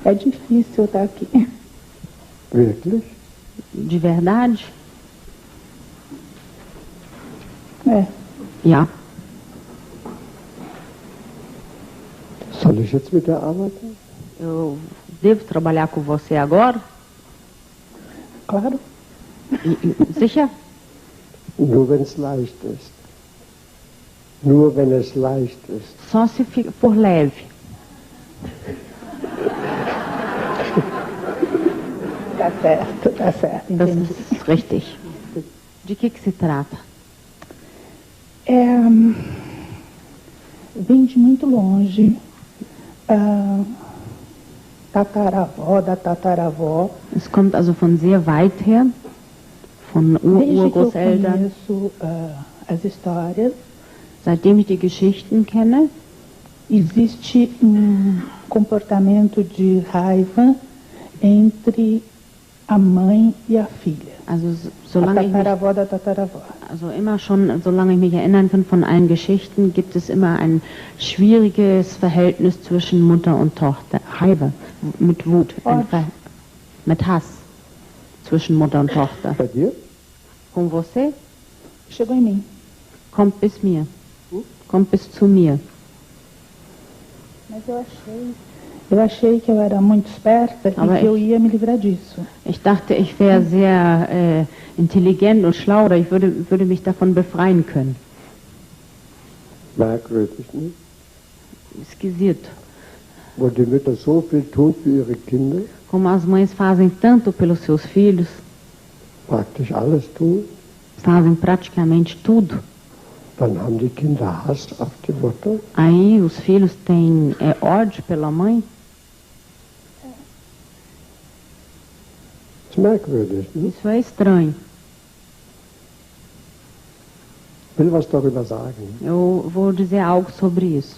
É difícil estar aqui. Wirklich? De verdade? É. Ja. Soll ich jetzt mit dir arbeiten? Eu devo trabalhar com você agora? Claro. Sicher? Nur wenn es leicht ist. Nur wenn es leicht ist. Só se for leve. Tá certo, entendi. Das ist richtig. De que se trata? Vem de muito longe. Tataravó da tataravó. Es kommt also von sehr weit her, von Desde que eu Urgroßeltern. conheço as histórias, Seitdem ich die Geschichten kenne, existe comportamento de raiva entre a mãe e a filha. also A solange ich mich, tataravó da tataravó. also immer schon, solange ich mich erinnern kann von allen Geschichten, gibt es immer ein schwieriges Verhältnis zwischen Mutter und Tochter. Raiva, mit Wut, mit Hass zwischen Mutter und Tochter. Bei dir? Com você? Chegou em mim. Kommt bis mir. Kommt bis zu mir. Mas eu achei que eu era muito esperta e que eu ia me livrar disso. Ich dachte, ich wäre sehr intelligent und schlau, oder ich würde mich davon befreien können. Merkwürdig, ne? Esquisito. Wo die Mütter so viel tun für ihre Kinder, Como as mães fazem tanto pelos seus filhos, praktisch alles tun, fazem praticamente tudo. dann haben die Kinder Hass auf die Mutter. Aí os filhos têm ódio pela mãe. Das ist merkwürdig, ne? Isso é estranho. Ich will was darüber sagen. Eu vou dizer algo sobre isso.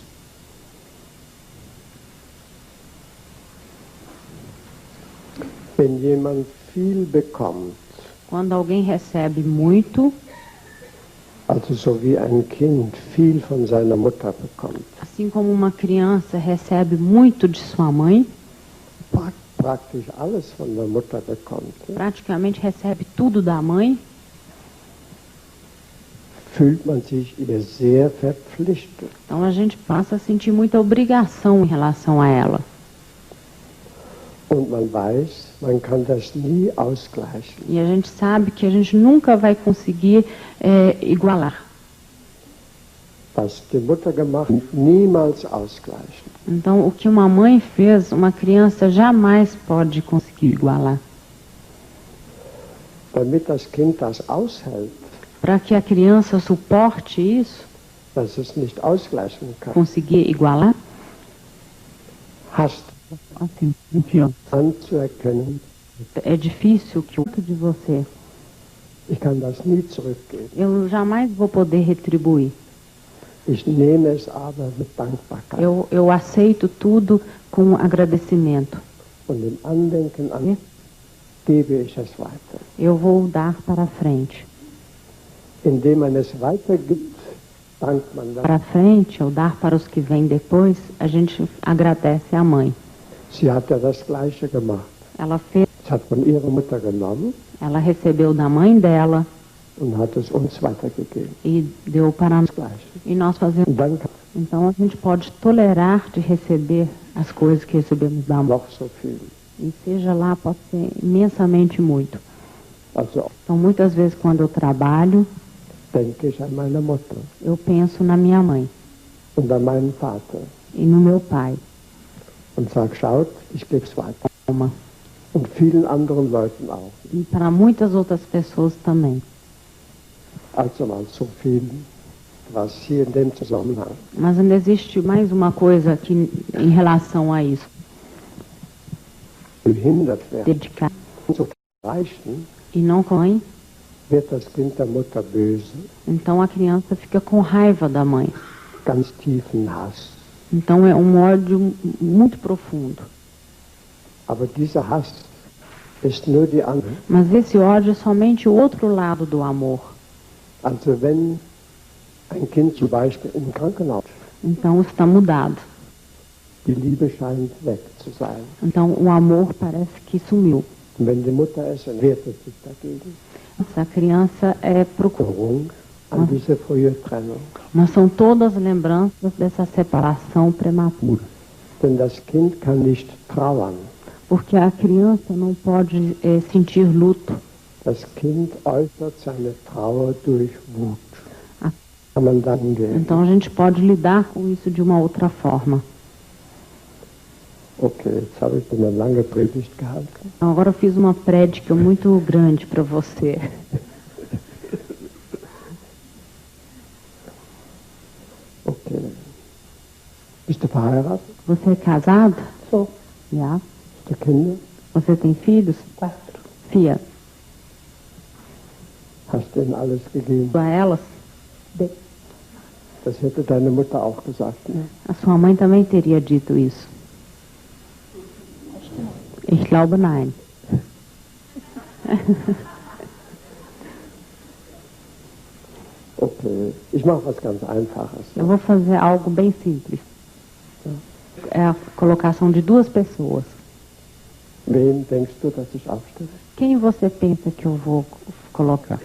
Wenn jemand viel bekommt, Quando alguém recebe muito, also so wie ein Kind viel von seiner Mutter bekommt, assim como uma criança recebe muito de sua mãe, praktisch alles von der Mutter bekommt, ne? praticamente recebe tudo da mãe, Fühlt man sich ihr sehr verpflichtet. então a gente passa a sentir muita obrigação em relação a ela. Und man weiß, man kann das nie ausgleichen. E a gente sabe que a gente nunca vai conseguir igualar. Was die Mutter gemacht hat, niemals ausgleichen. Então, o que uma mãe fez, uma criança jamais pode conseguir igualar. Damit das Kind das aushält, Para que a criança suporte isso, dass es nicht ausgleichen kann, conseguir igualar, hast assim, anzuerkennen, é difícil que o de você, ich kann das nie zurückgeben. eu jamais vou poder retribuir. Ich nehme es aber mit Dankbarkeit. Eu aceito tudo com agradecimento. Und im Andenken an gebe ich es weiter. Eu vou dar para frente. Indem man es weitergibt, dankt man Para das. frente, ou dar para os que vêm depois, a gente agradece à mãe. Sie hat ja das Gleiche gemacht. Ela fez, Es hat von ihrer Mutter genommen ela recebeu da mãe dela und hat es uns weitergegeben. e deu para nós. Das Gleiche. E nós fazemos. Und dann Então a gente pode tolerar de receber as coisas que recebemos da mãe. noch so viel. E seja lá, pode ser imensamente muito. Also Então muitas vezes quando eu trabalho, denke ich an meine Mutter eu penso na minha mãe und an meinen Vater e no meu pai. und sage, schaut, ich gebe es weiter. Uma. Und vielen anderen Leuten auch. E para muitas outras pessoas também. Also mal so viel, was hier in dem Zusammenhang Mas ainda existe mais uma coisa aqui em relação a isso. behindert wird. Dedicar. Zu erreichen, E não com a mãe, wird das Kind der Mutter böse, então a criança fica com raiva da mãe. ganz tiefen Hass. Então é um ódio muito profundo. Aber dieser Hass ist nur die andere. Mas esse ódio é somente o outro lado do amor. Also wenn ein Kind zum Beispiel im Krankenhaus Então está mudado. Die Liebe scheint weg zu sein. Então o amor parece que sumiu. Und wenn die Mutter es wertet sich dagegen. Essa criança procura. Erinnerung an diese frühe Trennung. Mas são todas lembranças dessa separação prematura. Denn das Kind kann nicht trauern. Porque a criança não pode sentir luto. Das Kind äußert seine Trauer durch Wut. Kann man dann umgehen. Então a gente pode lidar com isso de uma outra forma. Okay, jetzt habe ich eine lange Predigt gehalten. Agora eu fiz uma prédica muito grande para você. Okay. Bist du verheiratet? Você é casado? Sou. Já. Hast du Kinder? Você tem filhos? 4. Fia. Hast du ihnen alles gegeben? A elas? Das hätte deine Mutter auch gesagt, ne? A sua mãe também teria dito isso. Ich glaube nein. Okay, ich mache was ganz Einfaches. Eu vou fazer algo bem simples. É a colocação de 2 pessoas. Wen denkst du, dass ich aufstelle? Quem você pensa que eu vou colocar?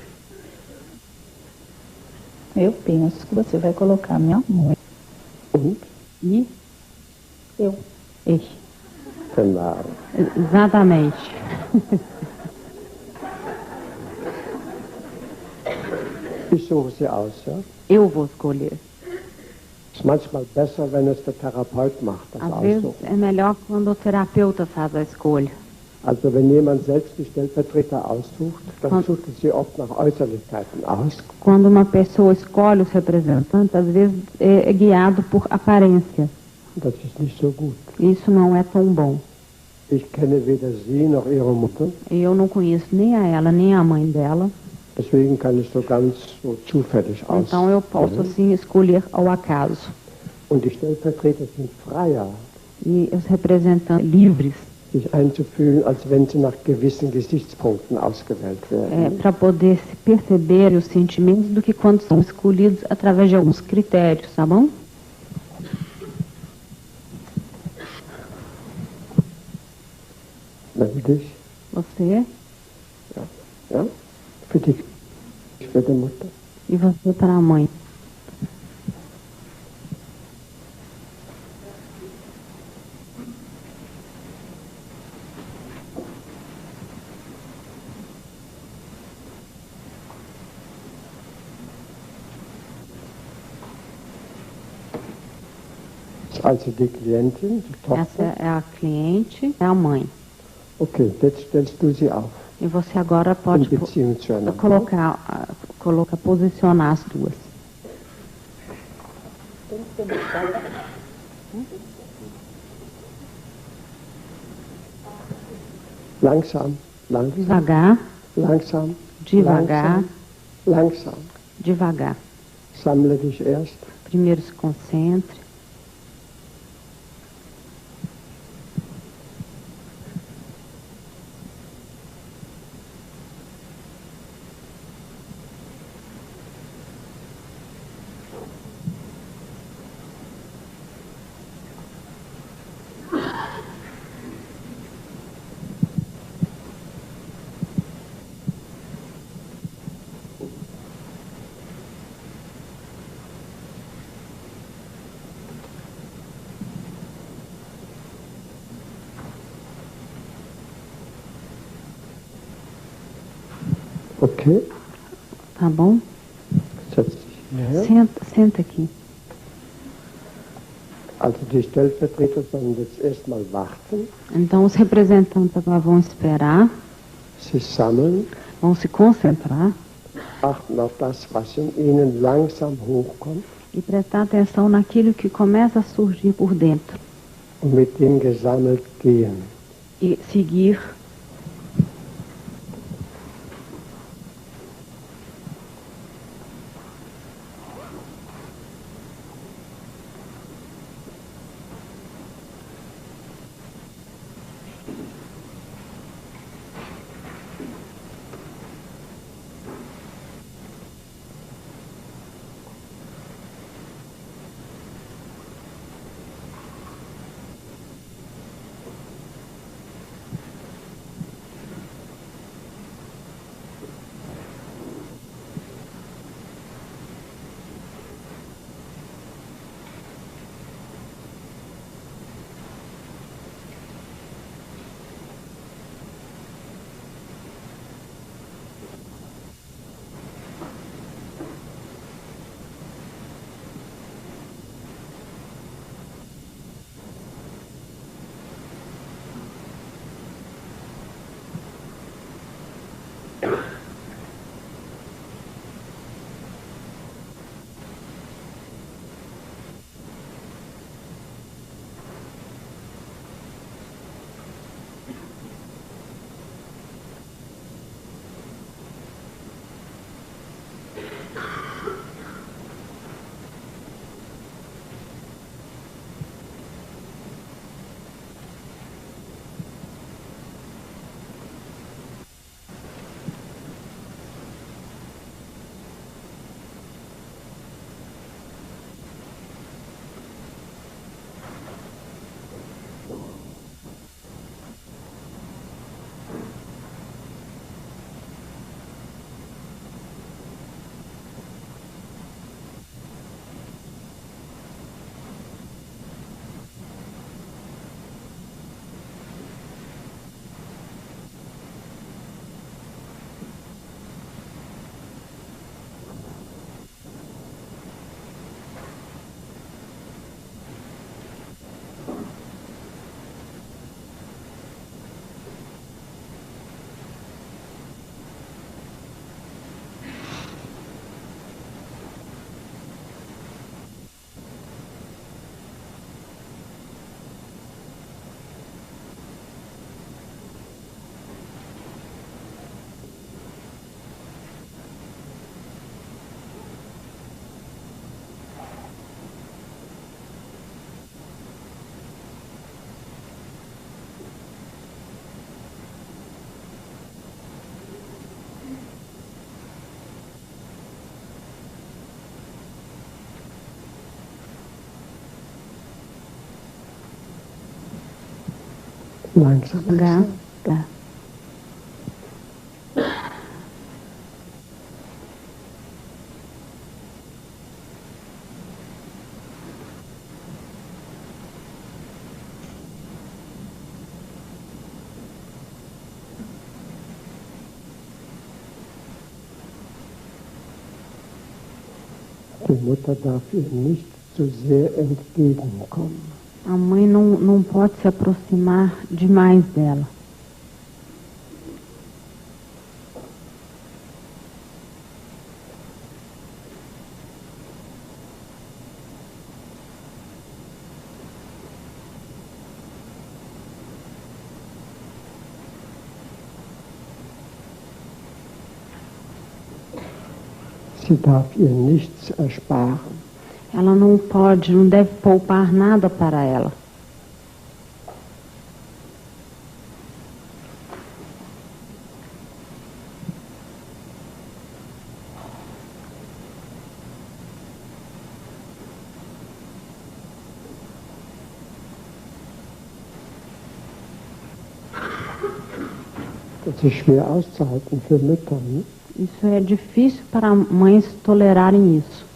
Eu penso que você vai colocar minha mãe. Und? E? Eu. Ich. Genau. Exatamente. Ich suche sie aus, ja? Eu vou escolher. Es ist manchmal besser, wenn es der Therapeut macht, das Às vezes Aussuchen. é melhor quando o terapeuta faz a escolha. Also wenn jemand selbst die Stellvertreter aussucht, dann sucht er sie oft nach Äußerlichkeiten aus. Quando uma pessoa escolhe os representantes, às vezes é guiado por aparência. Das ist nicht so gut. Isso não é tão bom. Ich kenne weder sie noch ihre Mutter, Eu não conheço nem a ela, nem a mãe dela. deswegen kann ich so ganz so zufällig Então eu posso assim escolher ao acaso. Und die Stellvertreter sind freier, E os representantes livres sich einzufühlen, als wenn sie nach gewissen Gesichtspunkten ausgewählt werden. para poder se perceber os sentimentos do que quando são escolhidos através de alguns critérios, tá bom? Für dich, Você ja? Für dich, für die Mutter. e você para a mãe. Also die Klientin, die Essa Tochter. é a cliente, é a mãe. Okay, jetzt stellst du sie auf, E você agora in pode Beziehung zueinander. posicionar as duas. Langsam, langsam, Devagar, langsam, devagar, langsam. devagar. Sammle dich erst. Primeiro se concentre. Okay, Tá bom? setz dich hierher. Senta aqui. Also die Stellvertreter sollen jetzt erstmal warten, Então os representantes agora vão esperar, sich sammeln, vão se concentrar achten auf das, was in ihnen langsam hochkommt e prestar atenção naquilo que começa a surgir por dentro. und mit dem gesammelt gehen. E seguir. Langsam. Gell? Gell. Die Mutter darf ihr nicht zu sehr entgegenkommen. A mãe não pode se aproximar demais dela. Sie darf ihr nichts ersparen. Ela não pode, não deve poupar nada para ela. Das ist schwer auszuhalten für Mütter. Ne? Isso é difícil para mães tolerarem isso.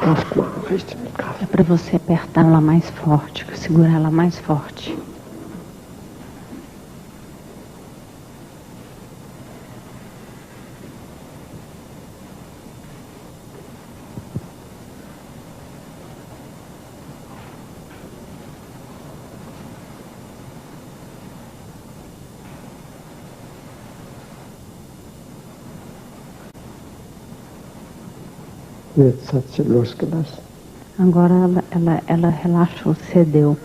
Kraft machen, richtig mit Kraft. É para você apertar ela mais forte, segurar ela mais forte. Jetzt hat sie losgelassen. Agora ela relaxou, cedeu.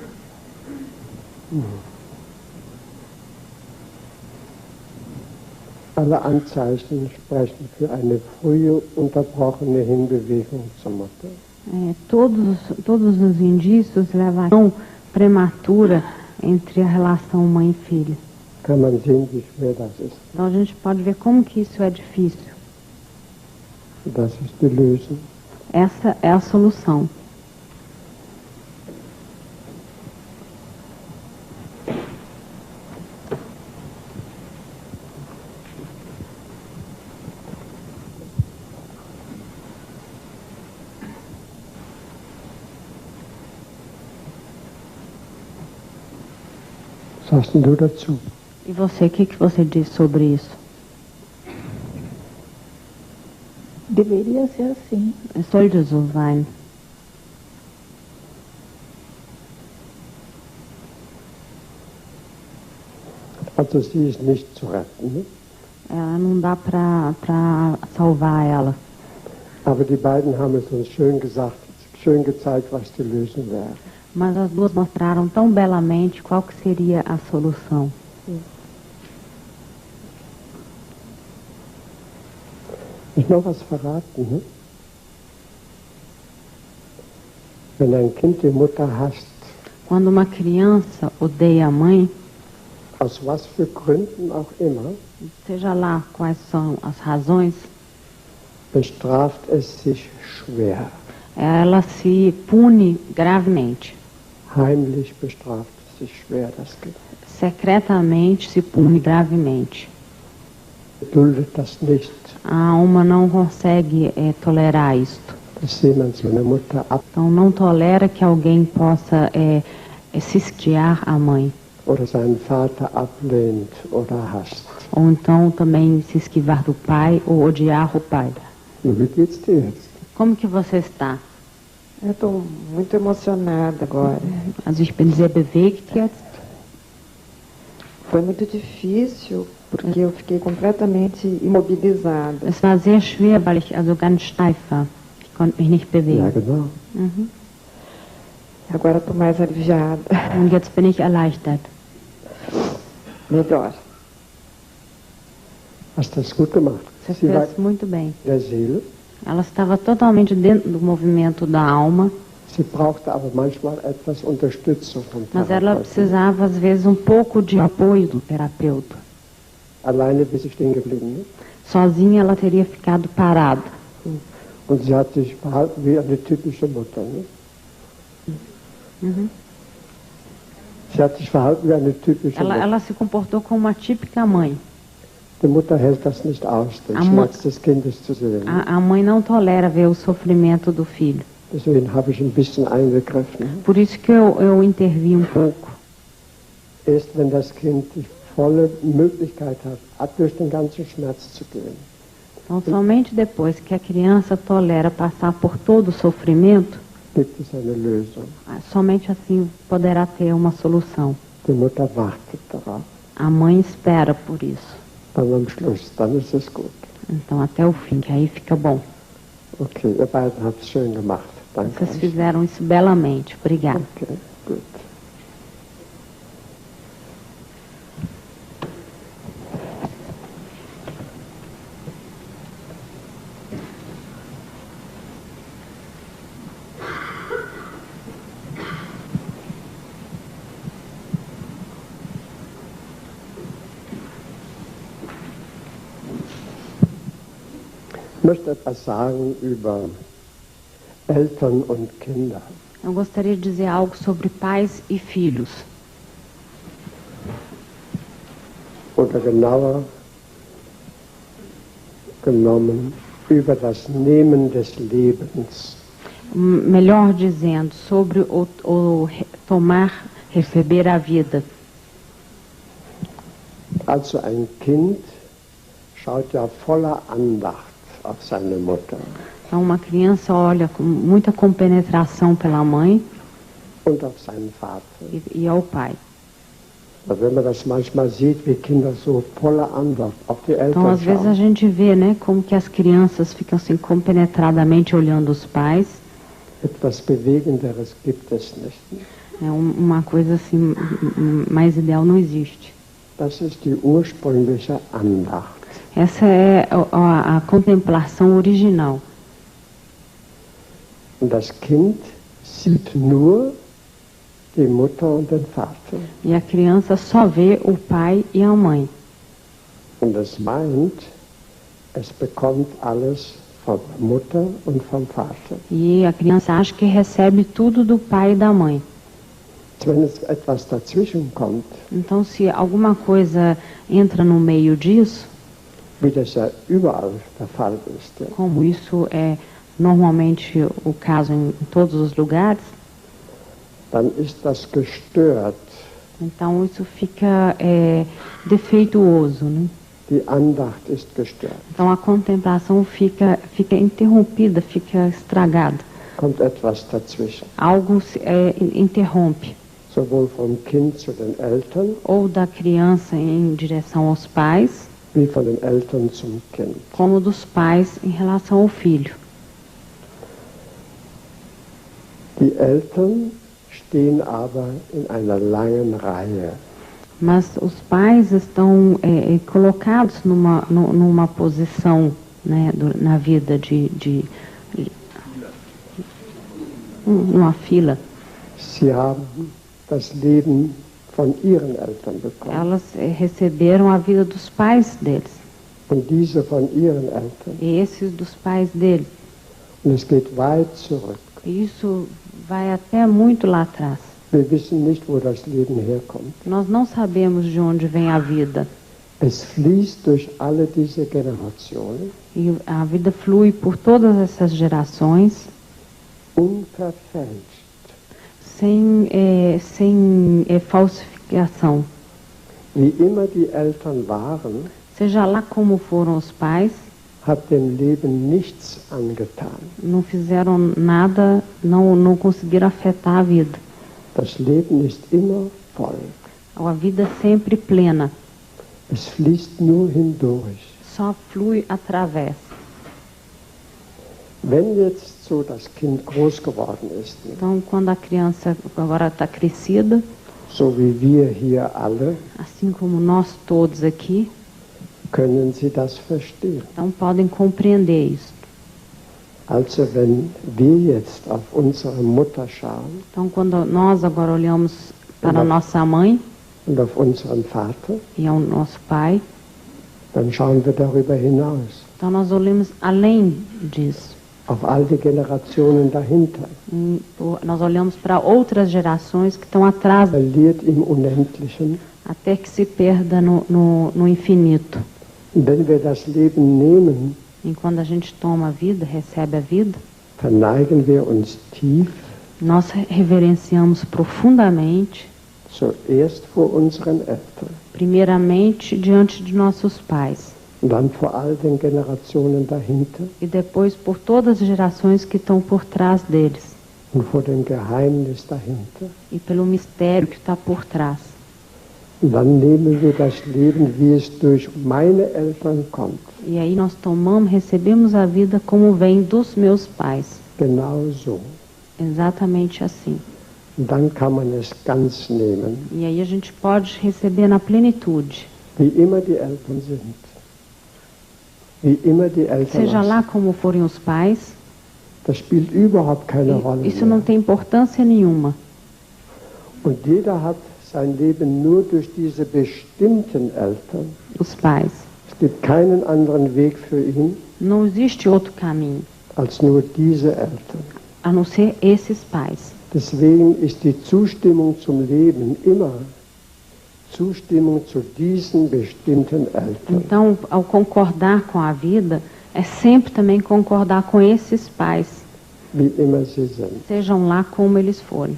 Alle Anzeichen sprechen für eine frühe, unterbrochene Hinbewegung zur Mutter. Todos os indícios levam prematura entre a relação mãe e filho. Kann man sehen, wie schwer das ist. Então a gente pode ver como que isso é difícil. Das ist die Lösung. Essa é a solução. Was sagst denn du dazu? E você, o que você diz sobre isso? Deveria ser assim. Sollte so sein. Also sie ist nicht zu retten, ne? Ela não dá para salvar ela. Aber die beiden haben es uns schön gesagt, schön gezeigt, was die Lösung wäre. Mas as duas mostraram tão belamente qual que seria a solução. Ich noch was verraten, ne? Wenn ein Kind die Mutter hasst, Quando uma criança odeia a mãe, aus was für Gründen auch immer, seja lá quais são as razões, bestraft es sich schwer. ela se pune gravemente. Heimlich bestraft es sich schwer, das Kind. Secretamente se pune gravemente. Duldet das nicht, A alma não consegue tolerar isto. dass jemand seine Mutter Então não tolera que alguém possa cisquear a mãe. oder seinen Vater ablehnt oder hasst. Ou então também se esquivar do pai ou odiar o pai. Und wie geht's dir jetzt? Como que você está? Eu estou muito emocionada agora. Also ich bin sehr bewegt jetzt. Foi muito difícil, porque eu fiquei completamente imobilizada. Es war sehr schwer, weil ich also ganz steif war. Ich konnte mich nicht Ja, bewegen. genau. Agora estou mais aliviada. Und jetzt bin ich erleichtert. Melhor. Hast das gut gemacht. Você Sie war fez muito bem. in der Seele. Ela estava totalmente dentro do movimento da alma, Sie brauchte aber manchmal etwas Unterstützung vom mas ela Therapeuten. precisava às vezes pouco de apoio do terapeuta. Alleine bis sie stehen geblieben. Ne? Sozinha ela teria ficado parada. Und sie hat sich verhalten wie eine typische Mutter. Ne? Sie hat sich verhalten wie eine typische Mutter. Ela se comportou como uma típica mãe. Die Mutter hält das nicht aus, den Schmerz des Kindes zu sehen. Ne? A mãe não tolera ver o sofrimento do filho. Deswegen habe ich ein bisschen eingegriffen. Ne? Por isso que eu intervi pouco. Erst wenn das Kind die volle Möglichkeit hat, durch den ganzen Schmerz zu gehen. Então, somente depois que a criança tolera passar por todo o sofrimento, Gibt es eine Lösung. somente assim poderá ter uma solução. Die Mutter wartet darauf. A mãe espera por isso. Dann am Schluss, dann ist es gut. Então, até o fim, que aí fica bom. Okay, ihr beiden habt es schön gemacht. Danke. Vocês fizeram isso belamente. Obrigada. Okay, gut. Ich möchte etwas sagen über Eltern und Kinder. Eu gostaria de dizer algo sobre pais e filhos. Oder genauer genommen über das Nehmen des Lebens. melhor dizendo, sobre o receber a vida. Also ein Kind schaut ja voller Andacht auf seine Mutter. Então uma criança olha com muita compenetração pela mãe und auf seinen Vater. e ao pai. Also wenn man das manchmal sieht, wie Kinder so voller Andacht auf die Eltern Então às vezes a schauen. gente vê, né, como que as crianças ficam assim compenetradamente olhando os pais. Etwas Bewegenderes gibt es nicht. É uma coisa assim mais ideal não existe. Das ist die ursprüngliche Andacht. Essa é a contemplação original. Und das Kind sieht nur die Mutter und den Vater. E a criança só vê o pai e a mãe. Und es meint, es bekommt alles von Mutter und vom Vater. E a criança acha que recebe tudo do pai e da mãe. Wenn es etwas dazwischen kommt, Então, se alguma coisa entra no meio disso, wie das ja überall der Fall ist, ja, como isso é normalmente o caso em todos os lugares, dann ist das gestört. então isso fica defeituoso, né? Die Andacht ist gestört. Então a contemplação fica interrompida, fica estragada. Kommt etwas dazwischen. Algo interrompe, Sowohl vom Kind zu den Eltern, ou da criança em direção aos pais, wie von den Eltern zum Kind. como dos pais em relação ao filho. Die Eltern stehen aber in einer langen Reihe. Mas os pais estão colocados numa posição, né, na vida numa fila. Sie haben das Leben von ihren Eltern bekommen. Elas receberam a vida dos pais deles, Und diese von ihren Eltern. e esses dos pais deles. Und es geht weit zurück. E isso vai até muito lá atrás. Wir wissen nicht, wo das Leben herkommt. Nós não sabemos de onde vem a vida. Es fließt durch alle diese Generationen, E a vida flui por todas essas gerações, unverfälscht. sem falsificação. Wie immer die Eltern waren, Seja lá como foram os pais, hat dem Leben nichts angetan. não fizeram nada, não conseguiram afetar a vida. Das Leben ist immer voll. A vida é sempre plena, Es fließt nur hindurch. só flui através. Wenn jetzt so das Kind groß geworden ist, Então, quando a criança agora está crescida, so wie wir hier alle, assim como nós todos aqui, können Sie das verstehen. então podem compreender isso. Also wenn wir jetzt auf unsere Mutter schauen Então, quando nós agora olhamos para a nossa mãe und auf unseren Vater, e ao nosso pai, dann schauen wir darüber hinaus, então nós olhamos além disso. auf all die Generationen dahinter. Nós olhamos para outras gerações que estão atrás, Verliert im Unendlichen. até que se perda no infinito. Und wenn wir das Leben nehmen, E quando a gente toma a vida, recebe a vida, verneigen wir uns tief, nós reverenciamos profundamente, zuerst vor unseren Eltern primeiramente diante de nossos pais, und dann vor all den Generationen dahinter e depois por todas as gerações que estão por trás deles, und vor dem Geheimnis dahinter. e pelo mistério que está por trás. Und dann nehmen wir das Leben, wie es durch meine Eltern kommt. E aí nós recebemos a vida como vem dos meus pais, Genau so. exatamente assim. Und dann kann man es ganz nehmen, E aí a gente pode receber na plenitude, wie immer die Eltern sind. Wie immer die Eltern seja sind. lá como forem os pais, Das spielt überhaupt keine Rolle isso não mehr. tem importância nenhuma. Und jeder hat sein Leben nur durch diese bestimmten Eltern. Os pais. Es gibt keinen anderen Weg für ihn Não existe outro caminho als nur diese Eltern. a não ser esses pais. Deswegen ist die Zustimmung zum Leben immer Zustimmung zu diesen bestimmten Eltern. Então, ao concordar com a vida, é sempre também concordar com esses pais. wie immer sie sind. Sejam lá como eles forem.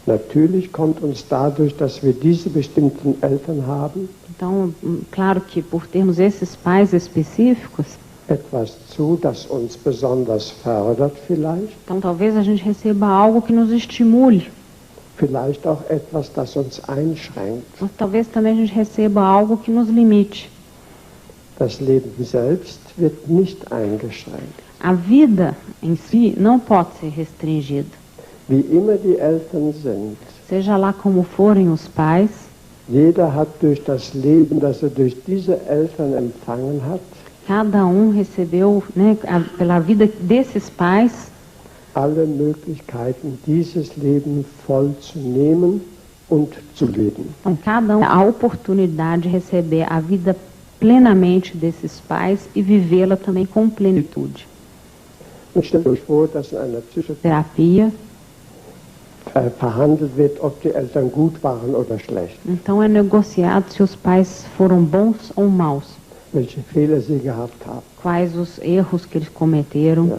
Natürlich kommt uns dadurch, dass wir diese bestimmten Eltern haben, Então, claro que por termos esses pais específicos, etwas zu, das uns besonders fördert vielleicht, então talvez a gente receba algo que nos estimule. vielleicht auch etwas, das uns einschränkt. Mas talvez também a gente receba algo que nos limite. Das Leben selbst wird nicht eingeschränkt. A vida em si não pode ser restringida. Wie immer die Eltern sind, Seja lá como forem os pais, jeder hat durch das Leben, das er durch diese Eltern empfangen hat, cada recebeu, né, pela vida desses pais, alle Möglichkeiten, dieses Leben voll zu nehmen und zu leben. então cada a oportunidade de receber a vida plenamente desses pais e vivê-la também com plenitude. Und stellt euch vor, dass in einer Terapia, verhandelt wird, ob die Eltern gut waren oder schlecht, então é negociado se os pais foram bons ou maus, welche Fehler sie gehabt haben. quais os erros que eles cometeram. Ja.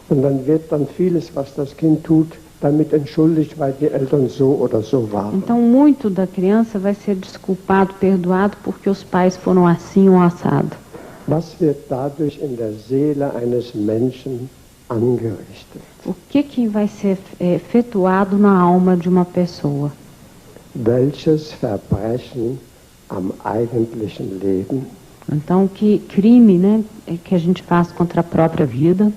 Und dann wird dann vieles, was das Kind tut, damit entschuldigt, weil die Eltern so oder so waren. Então muito da criança vai ser desculpado, perdoado porque os pais foram assim ou assado. Was wird dadurch in der Seele eines Menschen angerichtet? O que vai ser efetuado na alma de uma pessoa? Welches Verbrechen am eigentlichen Leben? Então que crime, né, que a gente faz contra a própria vida?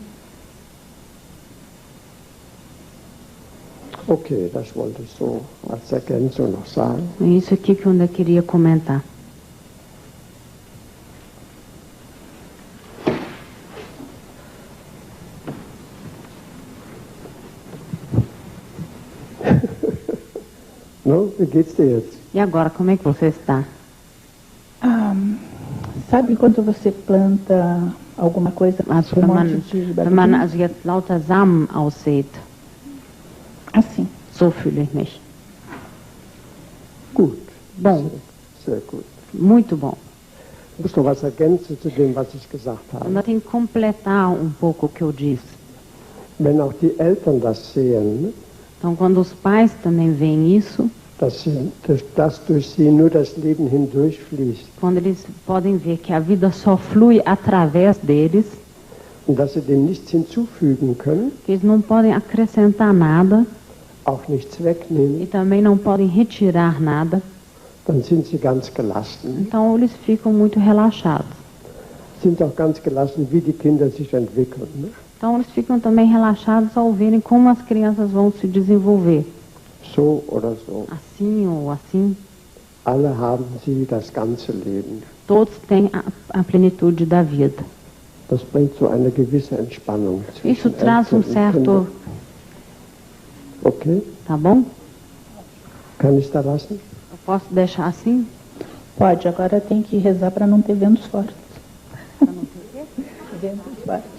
Okay, das wollte ich so als Ergänzung noch sagen. É isso aqui que eu ainda queria comentar. No, wie geht's dir jetzt? E agora, como é que você está? Sabe quando você planta alguma coisa, Also, um wenn monte man, de wenn man babinho? also jetzt lauter Samen aussät, Assim. so fühle ich mich. Gut. Bom, Sehr gut. muito bom. Ich muss noch was ergänzen zu dem, was ich gesagt habe. Ainda tem que completar um pouco o que eu disse. Wenn auch die Eltern das sehen, ne, Então, quando os pais também veem isso, dass durch sie nur das Leben hindurchfließt quando eles podem ver que a vida só flui através deles, und dass sie dem nichts hinzufügen können, que eles não podem acrescentar nada auch nichts e wegnehmen, também não podem retirar nada, dann sind sie ganz gelassen. então eles ficam muito relaxados. Sind auch ganz gelassen, wie die Kinder sich entwickeln. Ne? Então eles ficam também relaxados ao verem como as crianças vão se desenvolver, So oder so. assim ou assim. Alle haben sie das ganze Leben. Todos têm a plenitude da vida. Das bringt so eine gewisse Entspannung. Isso zwischen traz Eltern um und certo, Kindern. Okay, tá bom? kann ich da lassen? Eu posso deixar assim? Pode, agora tem que rezar para não ter ventos fortes. Ventos fortes.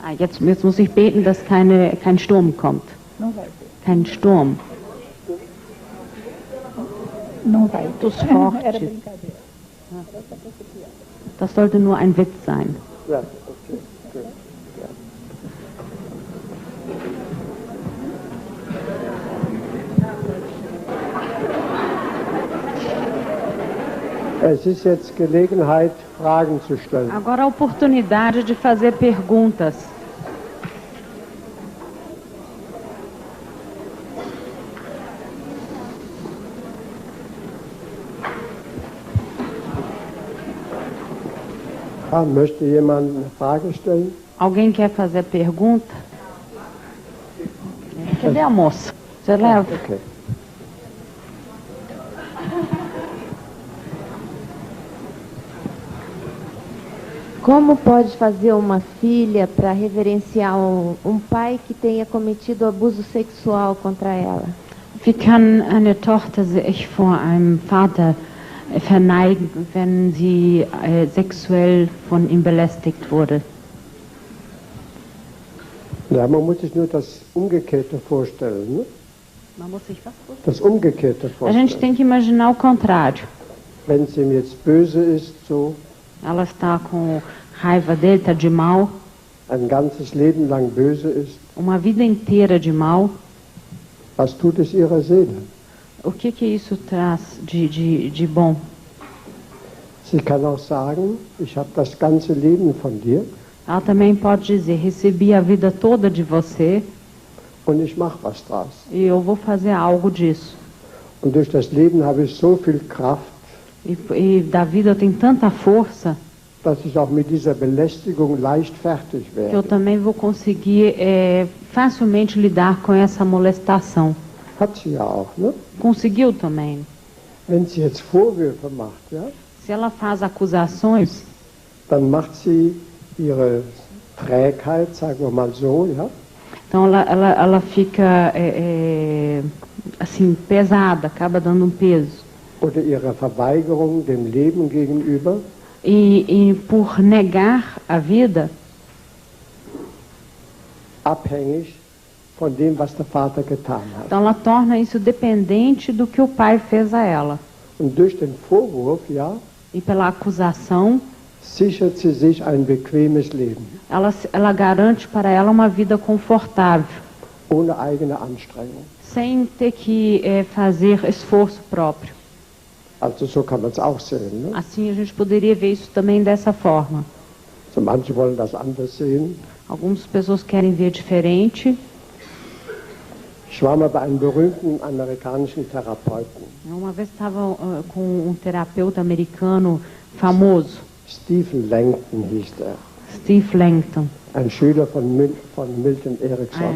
Ah, jetzt muss ich beten, dass kein Sturm kommt. Não vai ter. Kein Sturm. Não vai. Ventos fortes. Era brincadeira. Das sollte nur ein Witz sein. Ja, okay. Gut. Ja. Es ist jetzt Gelegenheit, Fragen zu stellen. Agora a oportunidade de fazer perguntas. Ja, möchte jemand eine Frage stellen? Alguém quer fazer pergunta? Cadê a moça? Você leva? Okay. Como pode fazer uma filha para reverenciar um pai que tenha cometido abuso sexual contra ela? Wie kann eine Tochter sich vor einem Vater verneigen, wenn sie sexuell von ihm belästigt wurde? Ja, man muss sich nur das Umgekehrte vorstellen. Ne? Man muss sich was vorstellen? Das Umgekehrte A gente vorstellen. tem que imaginar o contrário. Wenn es ihm jetzt böse ist, so Ela está com raiva dele, está de mal. ein ganzes Leben lang böse ist, uma vida inteira de mal, was tut es ihrer Seele? o que isso traz de bom? Sie kann auch sagen, ich habe das ganze Leben von dir Ela também pode dizer, recebi a vida toda de você und ich mache was draus. e eu vou fazer algo disso. Und durch das Leben habe ich so viel Kraft, E da vida eu tenho tanta força dass ich auch mit dieser Belästigung leicht fertig que eu werde. também vou conseguir facilmente lidar com essa molestação. Hat sie ja auch, ne? Conseguiu também. Wenn sie jetzt Vorwürfe macht, ja, Se ela faz acusações, dann macht sie ihre Trägheit, sagen wir mal so, ja, então ela fica assim pesada, acaba dando um peso. oder ihre Verweigerung dem Leben gegenüber, E por negar a vida, abhängig von dem, was der Vater getan hat. então ela torna isso dependente do que o pai fez a ela. Und durch den Vorwurf, ja, E pela acusação, sichert sie sich ein bequemes Leben, ela garante para ela uma vida confortável, ohne eigene Anstrengung. sem ter que fazer esforço próprio. Also so kann man es auch sehen. Ne? Assim a gente poderia ver isso também dessa forma. So manche wollen das anders sehen. Algumas pessoas querem ver diferente. Ich war mal bei einem berühmten amerikanischen Therapeuten, Uma vez estava com um terapeuta americano famoso, Stephen Langton hieß er, Steve Langton, ein Schüler von Milton Erickson.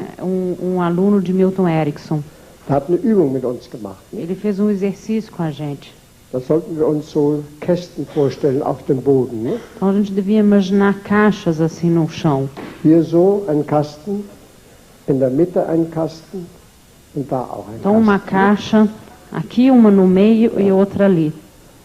um aluno de Milton Erickson. Er hat eine Übung mit uns gemacht. Ne? Ele fez um exercício com a gente. Da sollten wir uns so Kästen vorstellen auf dem Boden. Ne? Então a gente devia imaginar caixas assim no chão. Hier so ein Kasten, in der Mitte ein Kasten und da auch ein Então uma Kasten. caixa, aqui uma no meio e outra ali.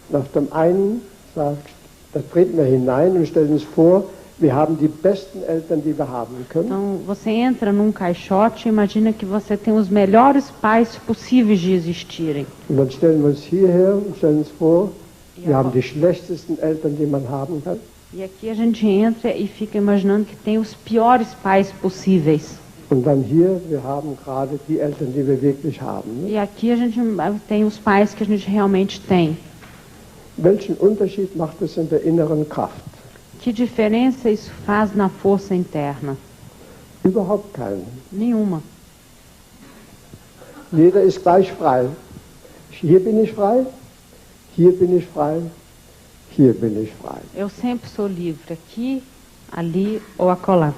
Und auf dem einen sagt, da treten wir hinein und stellen uns vor, wir haben die besten Eltern, die wir haben können. Então você entra num caixote e imagina que você tem os melhores pais possíveis de existirem. Und dann stellen wir uns hierher und stellen uns vor, wir Ja. haben die schlechtesten Eltern, die man haben kann. E aqui a gente entra e fica imaginando que tem os piores pais possíveis. Und dann hier, wir haben gerade die Eltern, die wir wirklich haben. Ne? E aqui a gente tem os pais que a gente realmente tem. Welchen Unterschied macht es in der inneren Kraft? Que diferença isso faz na força interna? Überhaupt keinen. Nenhuma. Jeder ist gleich frei. Hier bin ich frei, hier bin ich frei, hier bin ich frei. Eu sempre sou livre, aqui, ali ou acolá.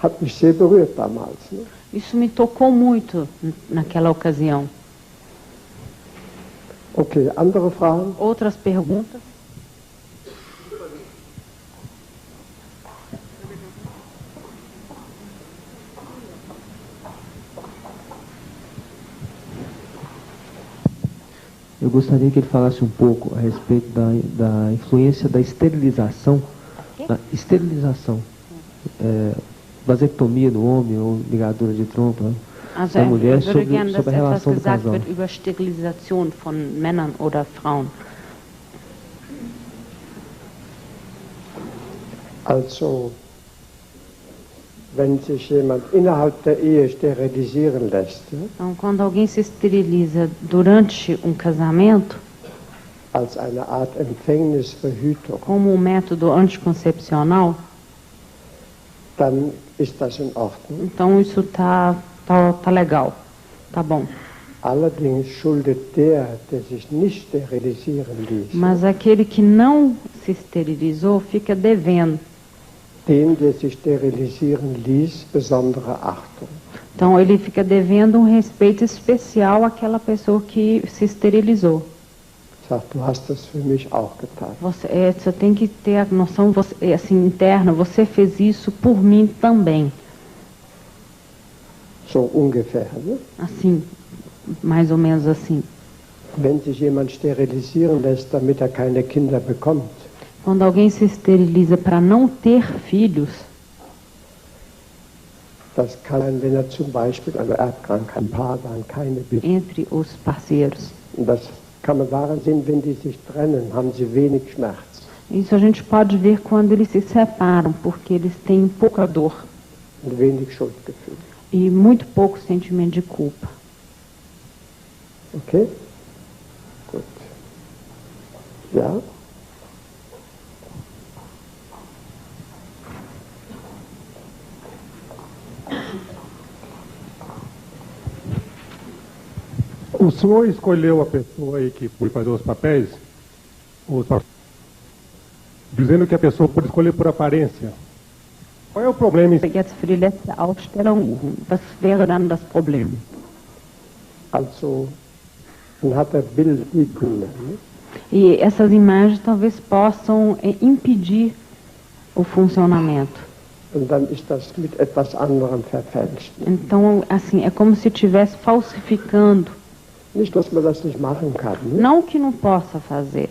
Hat mich sehr berührt damals. Ne? Isso me tocou muito naquela ocasião. Okay, andere Fragen? Outras perguntas? Eu gostaria que ele falasse um pouco a respeito da influência da esterilização, vasectomia do homem ou ligadura de trompa, né, Also da mulher ich würde gerne, dass sobre a etwas relação do gesagt casal. wird über Sterilisation von Männern oder Frauen. Also, wenn sich jemand innerhalb der Ehe sterilisieren lässt, ja, Então, quando alguém se esteriliza durante um casamento, als eine Art Empfängnisverhütung, como um método anticoncepcional, dann ist das in Ordnung. então isso tá legal, tá bom. Allerdings schuldet der sich nicht sterilisieren ließ, Mas aquele que não se esterilizou fica devendo. dem, der sich sterilisieren ließ, besondere Achtung. Então ele fica devendo um respeito especial àquela pessoa que se esterilizou. Sagt, du hast das für mich auch getan. Você tem que ter a noção assim, interna, você fez isso por mim também. So ungefähr. Ne? Assim, mais ou menos assim. Wenn sich jemand sterilisieren lässt, damit keine Kinder bekommt, Quando alguém se esteriliza para não ter filhos, das kann, wenn zum Beispiel eine Erbkrankheit, ein Paar dann keine Be entre os parceiros. Und das kann man daran sehen, wenn die sich trennen, haben sie wenig Schmerz. Isso a gente pode ver quando eles se separam, porque eles têm pouca dor und wenig Schuldgefühl. e muito pouco sentimento de culpa. Okay? Gut. Ja? O senhor escolheu a pessoa aí que foi fazer os papéis, dizendo que a pessoa pode escolher por aparência. Qual é o problema? Jetzt für die letzte Ausstellung, was wäre dann das Problem? Also, man hat ein Bildikone. Ne? E essas imagens talvez possam impedir o funcionamento. Und dann ist das mit etwas anderem verfälscht. Então, assim, é como se estivesse falsificando. Nicht, dass man das nicht machen kann. Ne? Não que não possa fazer.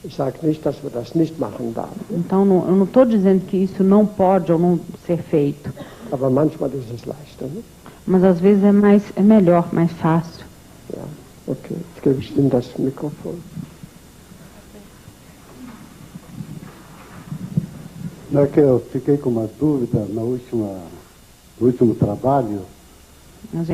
Ich sage nicht, dass man das nicht machen darf. Ne? Então, eu não estou dizendo que isso não pode ou não ser feito. Aber manchmal ist es leichter. Ne? Mas às vezes é melhor, mais fácil. Ja, okay. Jetzt gebe ich Ihnen das Mikrofon. Não é que eu fiquei com uma dúvida no último trabalho. Also,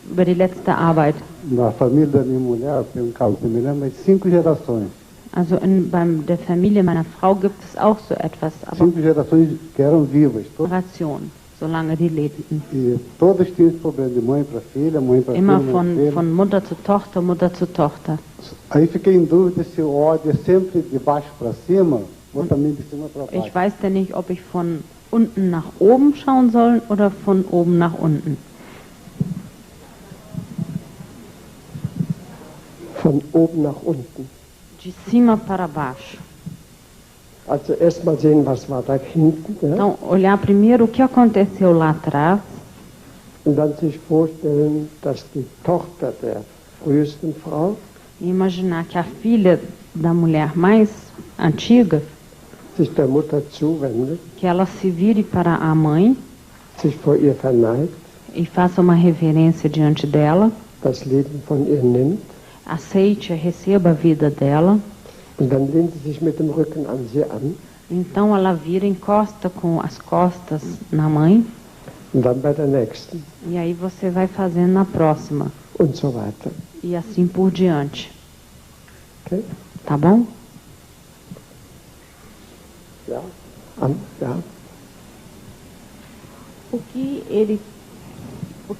über die letzte Arbeit. Na família da minha mulher tem um caso semelhante, mas 5 gerações. Also bei der Familie meiner Frau gibt es auch so etwas, aber 5 gerações que eram vivas. Generation, solange die lebten. E todas tinham esse problema de mãe para filha, mãe para filha. Immer filha. von Mutter zu Tochter, Mutter zu Tochter. Aí fiquei em dúvida se o ódio é sempre de baixo para cima ou também de cima para baixo. Ich weiß denn nicht, ob ich von unten nach oben schauen soll oder von oben nach unten. Von oben nach unten. De cima para baixo. Also erst mal sehen, was war da hinten. Ja? Então, olhar primeiro o que aconteceu lá atrás. Und dann sich vorstellen, dass die Tochter der frühesten Frau E imaginar que a filha da mulher mais antiga, sich der Mutter zuwendet, que ela se vire para a mãe sich vor ihr verneigt, e faça uma reverência diante dela, das Leben von ihr nimmt, aceite, receba a vida dela. und dann lehnt sie sich mit dem Rücken an sie an, Então ela vira, encosta com as costas na mãe, und dann bei der nächsten, e aí você vai fazendo na próxima, und so weiter. e assim por diante. Okay? Tá bom? Ja? Ja? O que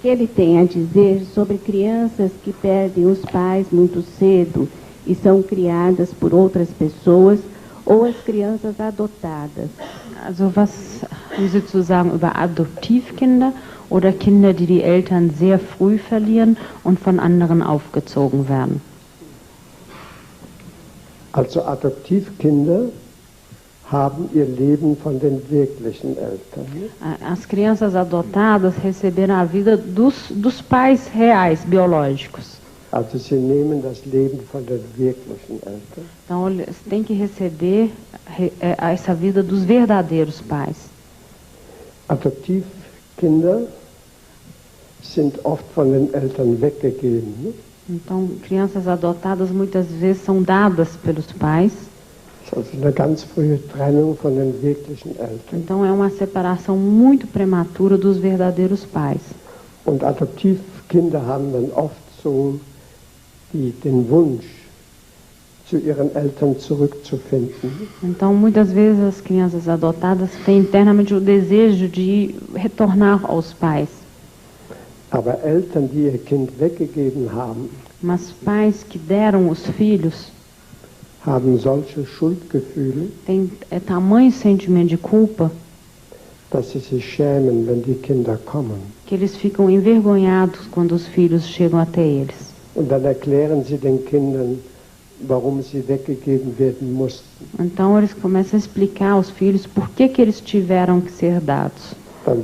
ele tem a dizer sobre crianças que perdem os pais muito cedo e são criadas por outras pessoas ou as crianças adotadas? Also was haben Sie zu sagen über Adoptivkinder oder Kinder, die die Eltern sehr früh verlieren und von anderen aufgezogen werden? Also Adoptivkinder haben ihr Leben von den wirklichen Eltern. As crianças adotadas receberam a vida dos pais reais, biológicos. Also sie nehmen das Leben von den wirklichen Eltern. Então eles têm que receber essa vida dos verdadeiros pais. Adoptivkinder sind oft von den Eltern weggegeben. Ne? Então crianças adotadas muitas vezes são dadas pelos pais. Also eine ganz frühe Trennung von den wirklichen Eltern. Então é uma separação muito prematura dos verdadeiros pais. Und Adoptivkinder haben dann oft so den Wunsch, zu ihren Eltern zurückzufinden. Então muitas vezes as crianças adotadas têm internamente o desejo de retornar aos pais. Aber Eltern, die ihr Kind weggegeben haben, Mas pais que deram os filhos haben solche Schuldgefühle, têm tamanho sentimento de culpa dass sie sich schämen, wenn die Kinder kommen. que eles ficam envergonhados quando os filhos chegam até eles. Und dann erklären sie den Kindern, warum sie weggegeben werden mussten. Então eles começam a explicar aos filhos por que eles tiveram que ser dados. Dann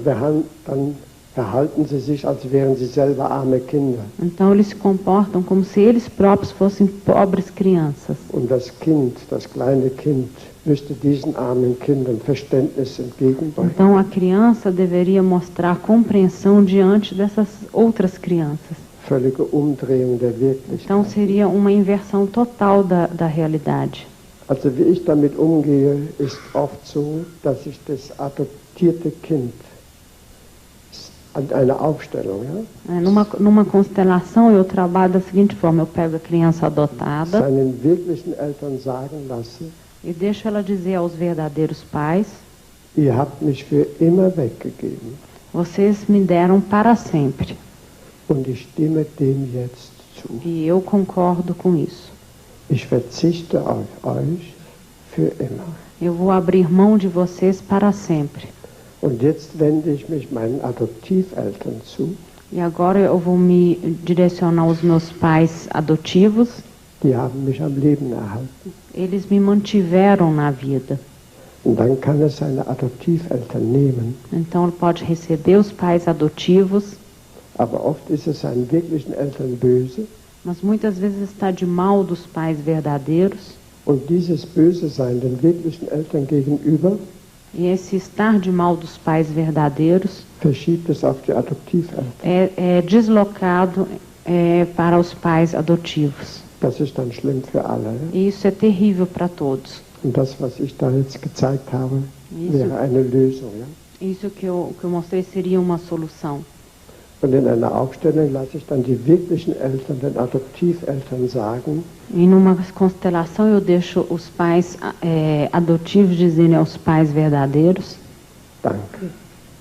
verhalten sie sich, als wären sie selber arme Kinder. Então eles se comportam como se eles próprios fossem pobres crianças. Und das Kind, das kleine Kind, müsste diesen armen Kindern Verständnis entgegenbringen. Então a criança deveria mostrar compreensão diante dessas outras crianças. Völlige Umdrehung der Wirklichkeit. Então seria uma inversão total da realidade. Also wie ich damit umgehe, ist oft so, dass ich das adoptierte Kind an einer Aufstellung, ja? Numa constelação eu trabalho da seguinte forma, eu pego a criança adotada seinen wirklichen Eltern sagen lasse, e deixo ela dizer aos verdadeiros pais, ihr habt mich für immer weggegeben vocês me deram para sempre und ich stimme dem jetzt zu. e eu concordo com isso. Ich verzichte auf euch für immer. Eu vou abrir mão de vocês para sempre. Und jetzt wende ich mich meinen Adoptiveltern zu. E agora eu vou me direcionar aos meus pais adotivos. Die haben mich am Leben erhalten. Eles me mantiveram na vida. Und dann kann er seine Adoptiveltern nehmen. Então ele pode receber os pais adotivos. Aber oft ist es seinen wirklichen Eltern böse. Mas muitas vezes está de mal dos pais verdadeiros. Und dieses Böse sein den wirklichen Eltern gegenüber E esse estar de mal dos pais verdadeiros verschiebt es auf die Adoptiveltern. é deslocado para os pais adotivos. Das ist dann schlimm für alle. Ja? E isso é terrível para todos. Und das, was ich da jetzt gezeigt habe, wäre eine Lösung. Ja? Isso que eu mostrei seria uma solução. Und in einer Aufstellung lasse ich dann die wirklichen Eltern, den Adoptiveltern sagen, E numa constelação eu deixo os pais adotivos dizerem aos pais verdadeiros, danke.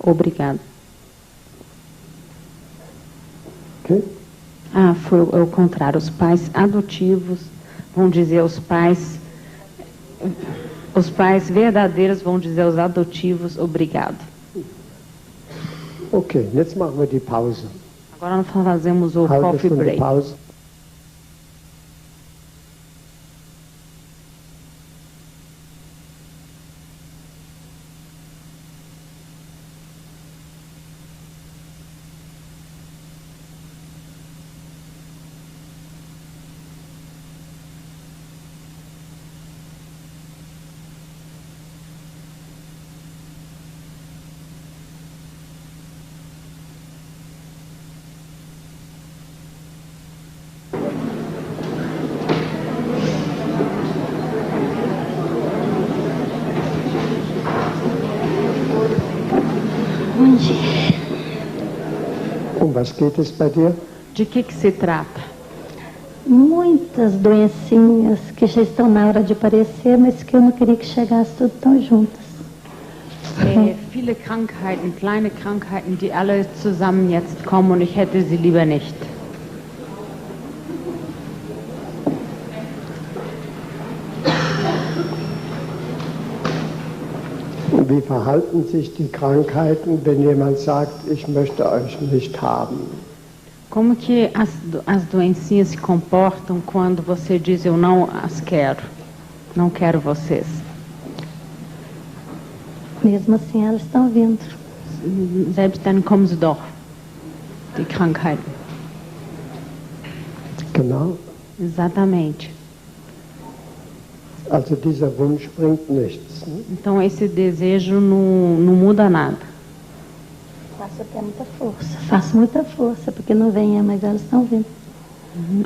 obrigado. Okay? Foi o contrário. Os pais adotivos vão dizer aos pais, os pais verdadeiros vão dizer aos adotivos, obrigado. Okay, jetzt machen wir die Pause. Agora nós fazemos o Halbe coffee Stunde break. Pause. Um was geht es bei dir? De que se trata? Muitas doencinhas que já estão na hora de aparecer, mas que eu não queria que chegasse tudo tão juntas. Viele Krankheiten, kleine Krankheiten, die alle zusammen jetzt kommen und ich hätte sie lieber nicht. Und wie verhalten sich die Krankheiten, wenn jemand sagt, ich möchte euch nicht haben? Como que as doencinhas se comportam quando você diz eu não as quero, não quero vocês? Mesmo assim, elas estão vindo. Selbst dann kommen sie doch, die Krankheiten. Genau. Exatamente. Also dieser Wunsch bringt nichts. Ne? Então esse desejo não muda nada. Faço até muita força. Faço muita força, porque não vem, mas elas estão vindo.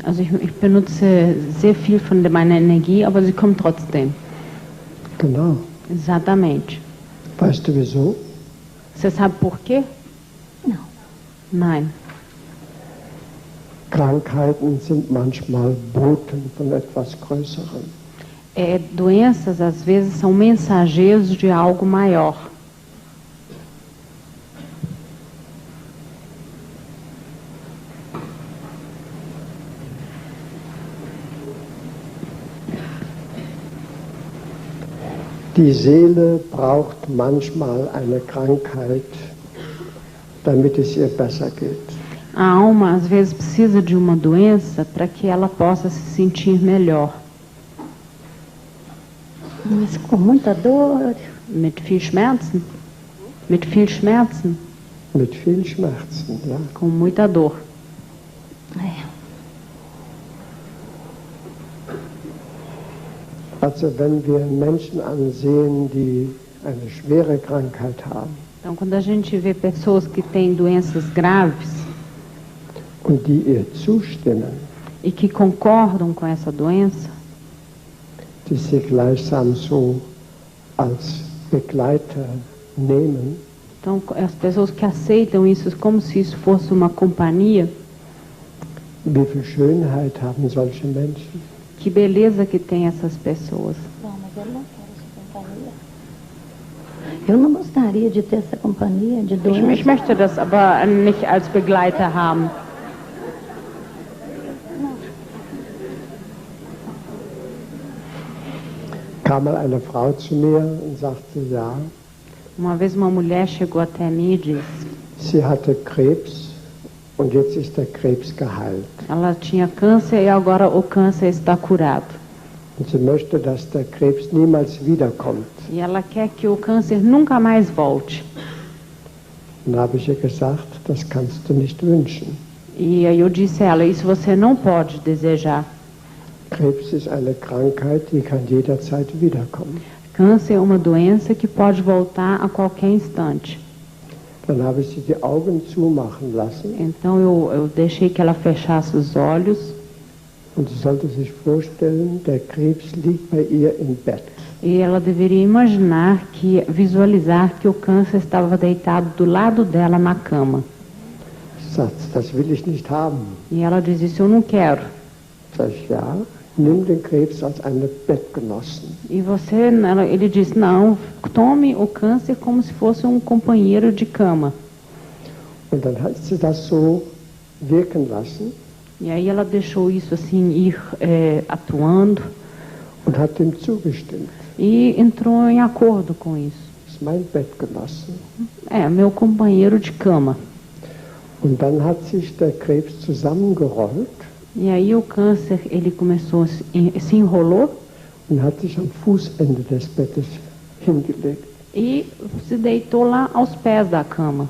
Also ich benutze sehr viel von meiner Energie, aber sie kommt trotzdem. Genau. Exatamente. Weißt du wieso? Você sabe por quê? Não. Nein. Krankheiten sind manchmal Boten von etwas Größerem. Doenças às vezes são mensageiros de algo maior. Die Seele braucht manchmal eine Krankheit, damit es ihr besser geht. A alma às vezes precisa de uma doença para que ela possa se sentir melhor. Mas com muita dor. Mit viel Schmerzen. Mit viel Schmerzen. Mit viel Schmerzen, ja. Com muita dor. Also wenn wir Menschen ansehen, die eine schwere Krankheit haben. Então quando a gente vê pessoas que têm doenças graves und die ihr zustimmen, e que concordam com essa doença, die sie gleichsam so als Begleiter nehmen. Então, as pessoas que aceitam isso como se isso fosse uma companhia. Wie viel Schönheit haben solche Menschen? Que beleza que tem essas pessoas. Eu não gostaria de ter essa companhia de doença. Ich möchte das aber nicht als Begleiter haben. Kam mal eine Frau zu mir und sagte, ja, Uma vez uma mulher chegou até mim e disse, sie hatte Krebs und jetzt ist der Krebs geheilt. ela tinha câncer e agora o câncer está curado. Und sie möchte, dass der Krebs niemals wiederkommt. E ela quer que o câncer nunca mais volte. Und da habe ich ihr gesagt, das kannst du nicht wünschen. E aí eu disse a ela, isso você não pode desejar. Krebs ist eine Krankheit, die kann jederzeit wiederkommen. Câncer é uma doença que pode voltar a qualquer instante. Dann habe ich sie die Augen zumachen lassen. Então eu deixei que ela fechasse os olhos. Und sie sollte sich vorstellen, der Krebs liegt bei ihr im Bett. E ela deveria imaginar, visualizar que o câncer estava deitado do lado dela na cama. Sagt, das will ich nicht haben. E ela diz, isso eu não quero. Sag ich, ja, nimm den Krebs als einen Bettgenossen. E ele diz, não, tome o câncer como se fosse um companheiro de cama. Und dann hat sie das so wirken lassen. E aí ela deixou isso assim ir atuando. Und hat ihm zugestimmt. E entrou em acordo com isso. Das ist mein Bettgenosse. É, meu companheiro de cama. Und dann hat sich der Krebs zusammengerollt. E aí o câncer, ele começou, se enrolou. Und hat sich am Fußende des Bettes hingelegt. E se deitou lá aos pés da cama.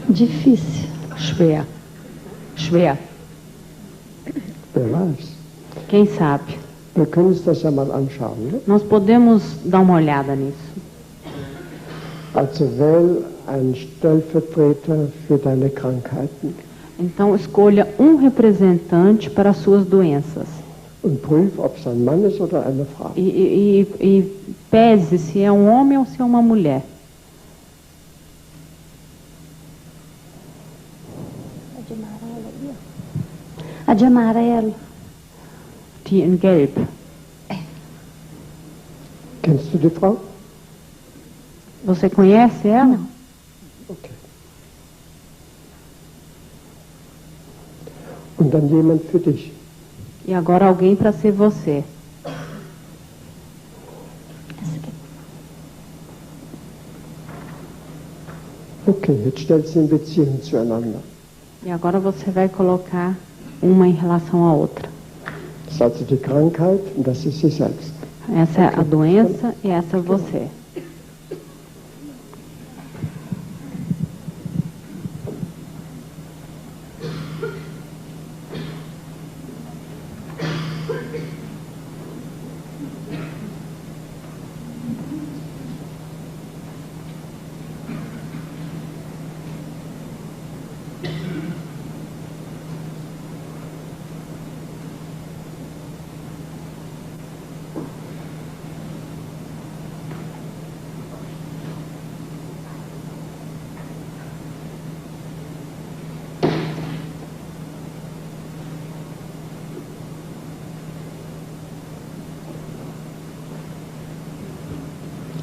Difícil. Schwer. Schwer. Wer weiß. Quem sabe? Wir können uns das ja mal anschauen. Ne? Nós podemos dar uma olhada nisso. Also wähl einen Stellvertreter für deine Krankheiten. Então escolha um representante para as suas doenças. Und prüf, ob es ein Mann ist oder eine Frau. E pese se é um homem ou se é uma mulher. A de amarelo. Die in Gelb. Kennst du die Frau? Você conhece ela? Não. Okay. Und dann jemand für dich. E agora alguém para ser você. Okay, jetzt stellst du in Beziehung zueinander. E agora você vai colocar uma em relação à outra. Das ist also die Krankheit und das ist sie selbst. Essa é a doença e essa é você.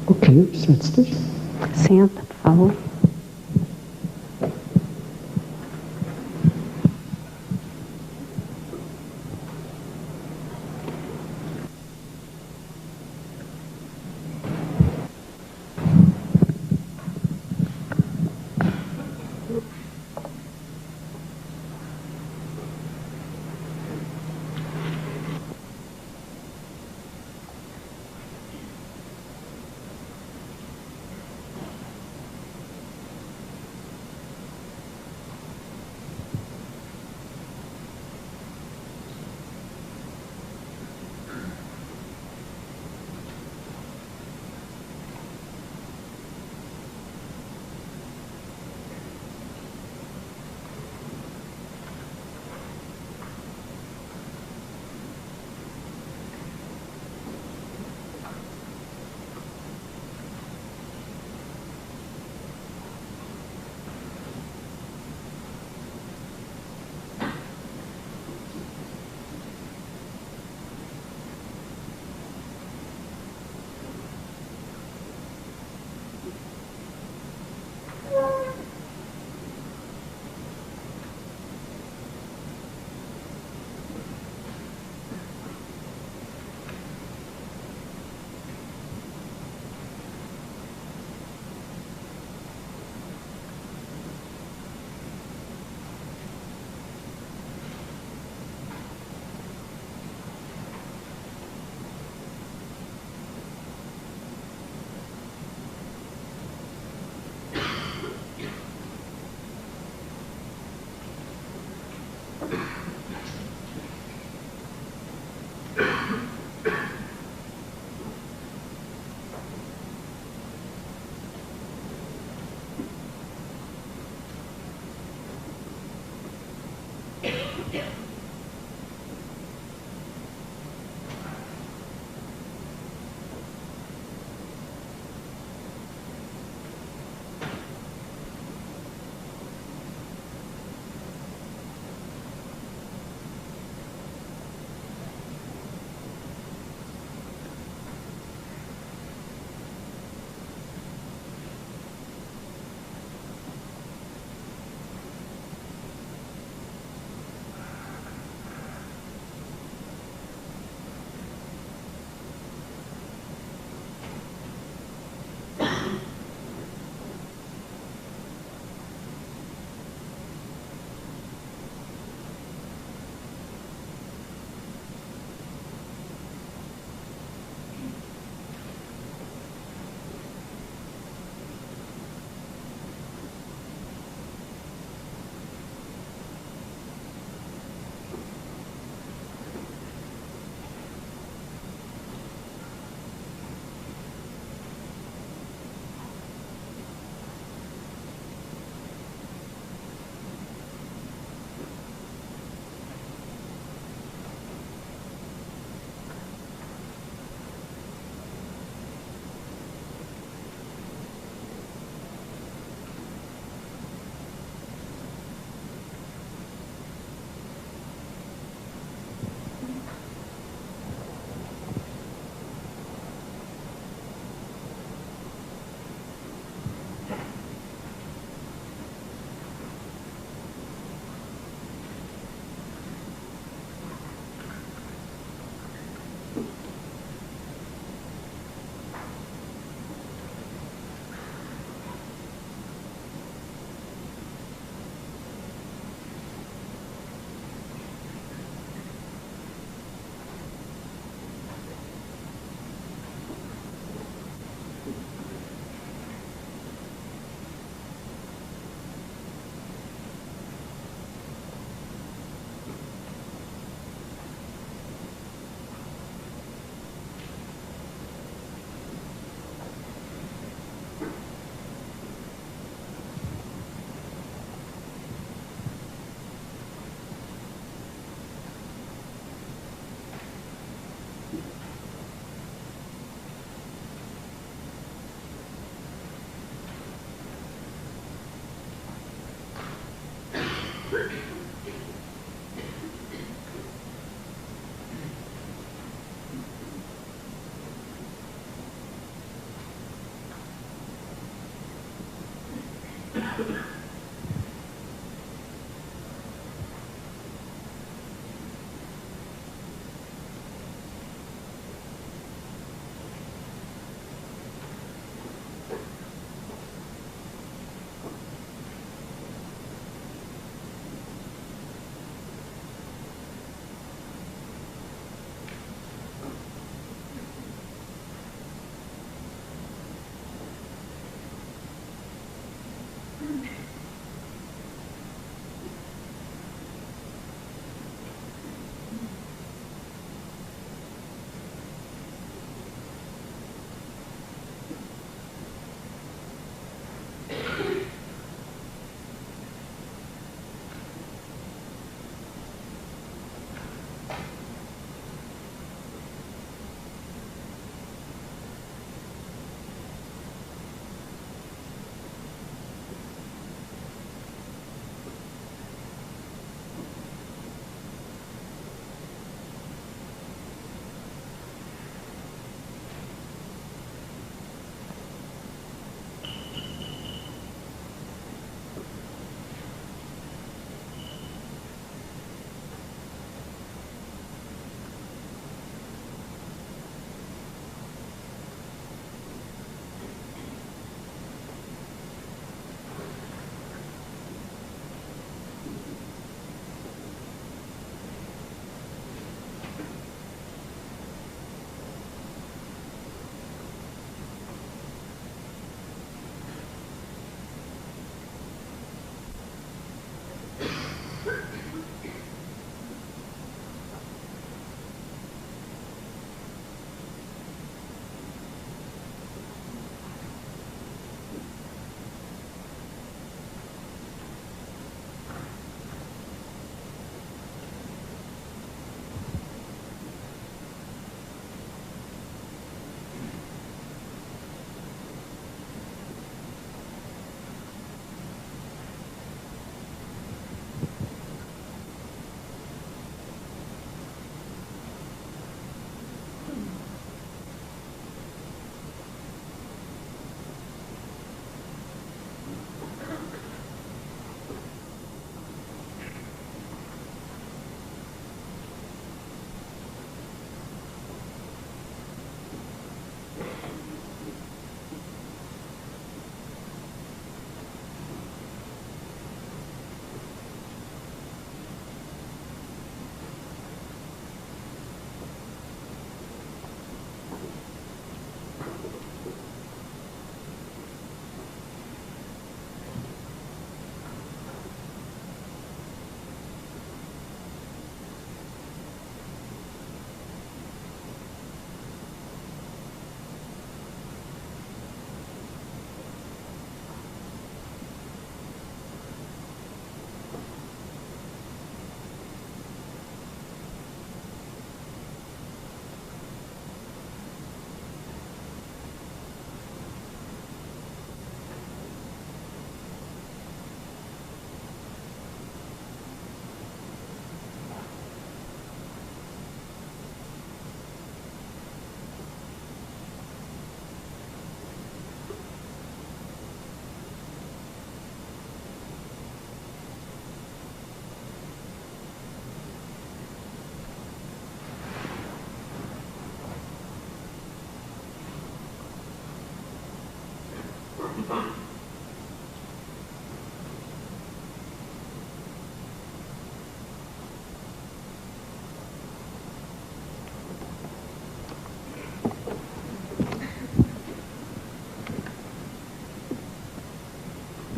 Okay, setz dich. Senta, por favor.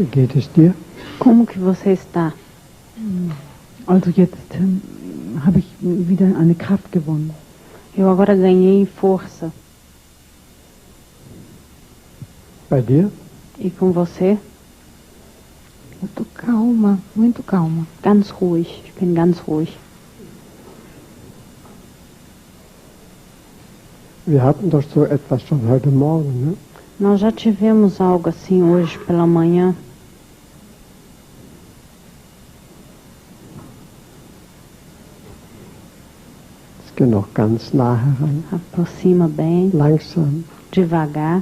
Wie geht es dir? Como que você está? Also jetzt habe ich wieder eine Kraft gewonnen. Eu agora ganhei força. Bei dir? E com você? Eu tô calma, muito calma. Ganz ruhig. Ich bin ganz ruhig. Wir hatten doch so etwas schon heute Morgen, ne? Nós já tivemos algo assim hoje pela manhã. Es geht noch ganz nah heran. Aproxima bem. Langsam. Devagar.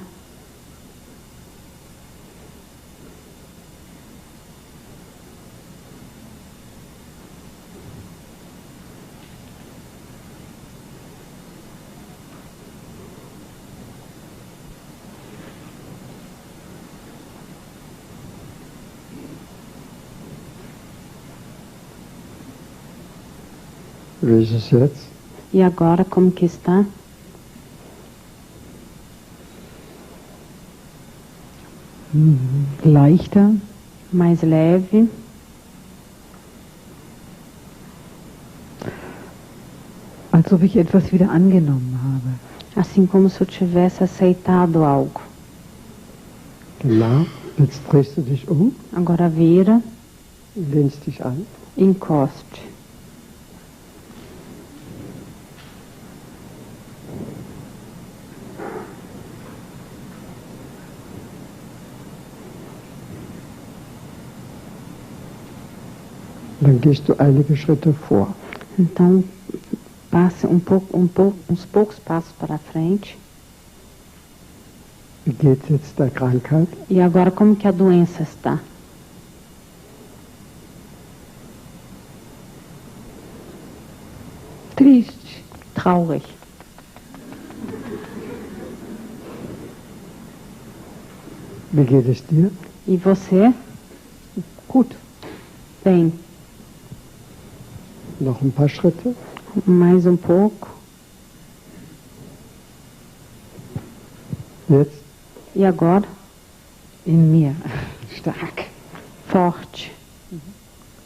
Wie ist es jetzt? E agora, como que está? Leichter. Mais leve. Als ob ich etwas wieder angenommen habe. Assim como se eu tivesse aceitado algo. Genau. Jetzt drehst du dich um. Agora vira. Lehnst dich an. Encoste. Dann gehst du einige Schritte vor. Então, passe uns poucos passos para frente. Wie geht es jetzt der Krankheit? E agora, como que a doença está? Triste. Traurig. Wie geht es dir? E você? Gut. Bem. Noch ein paar Schritte. Mais pouco. Jetzt? E agora? In mir. Stark. Forte.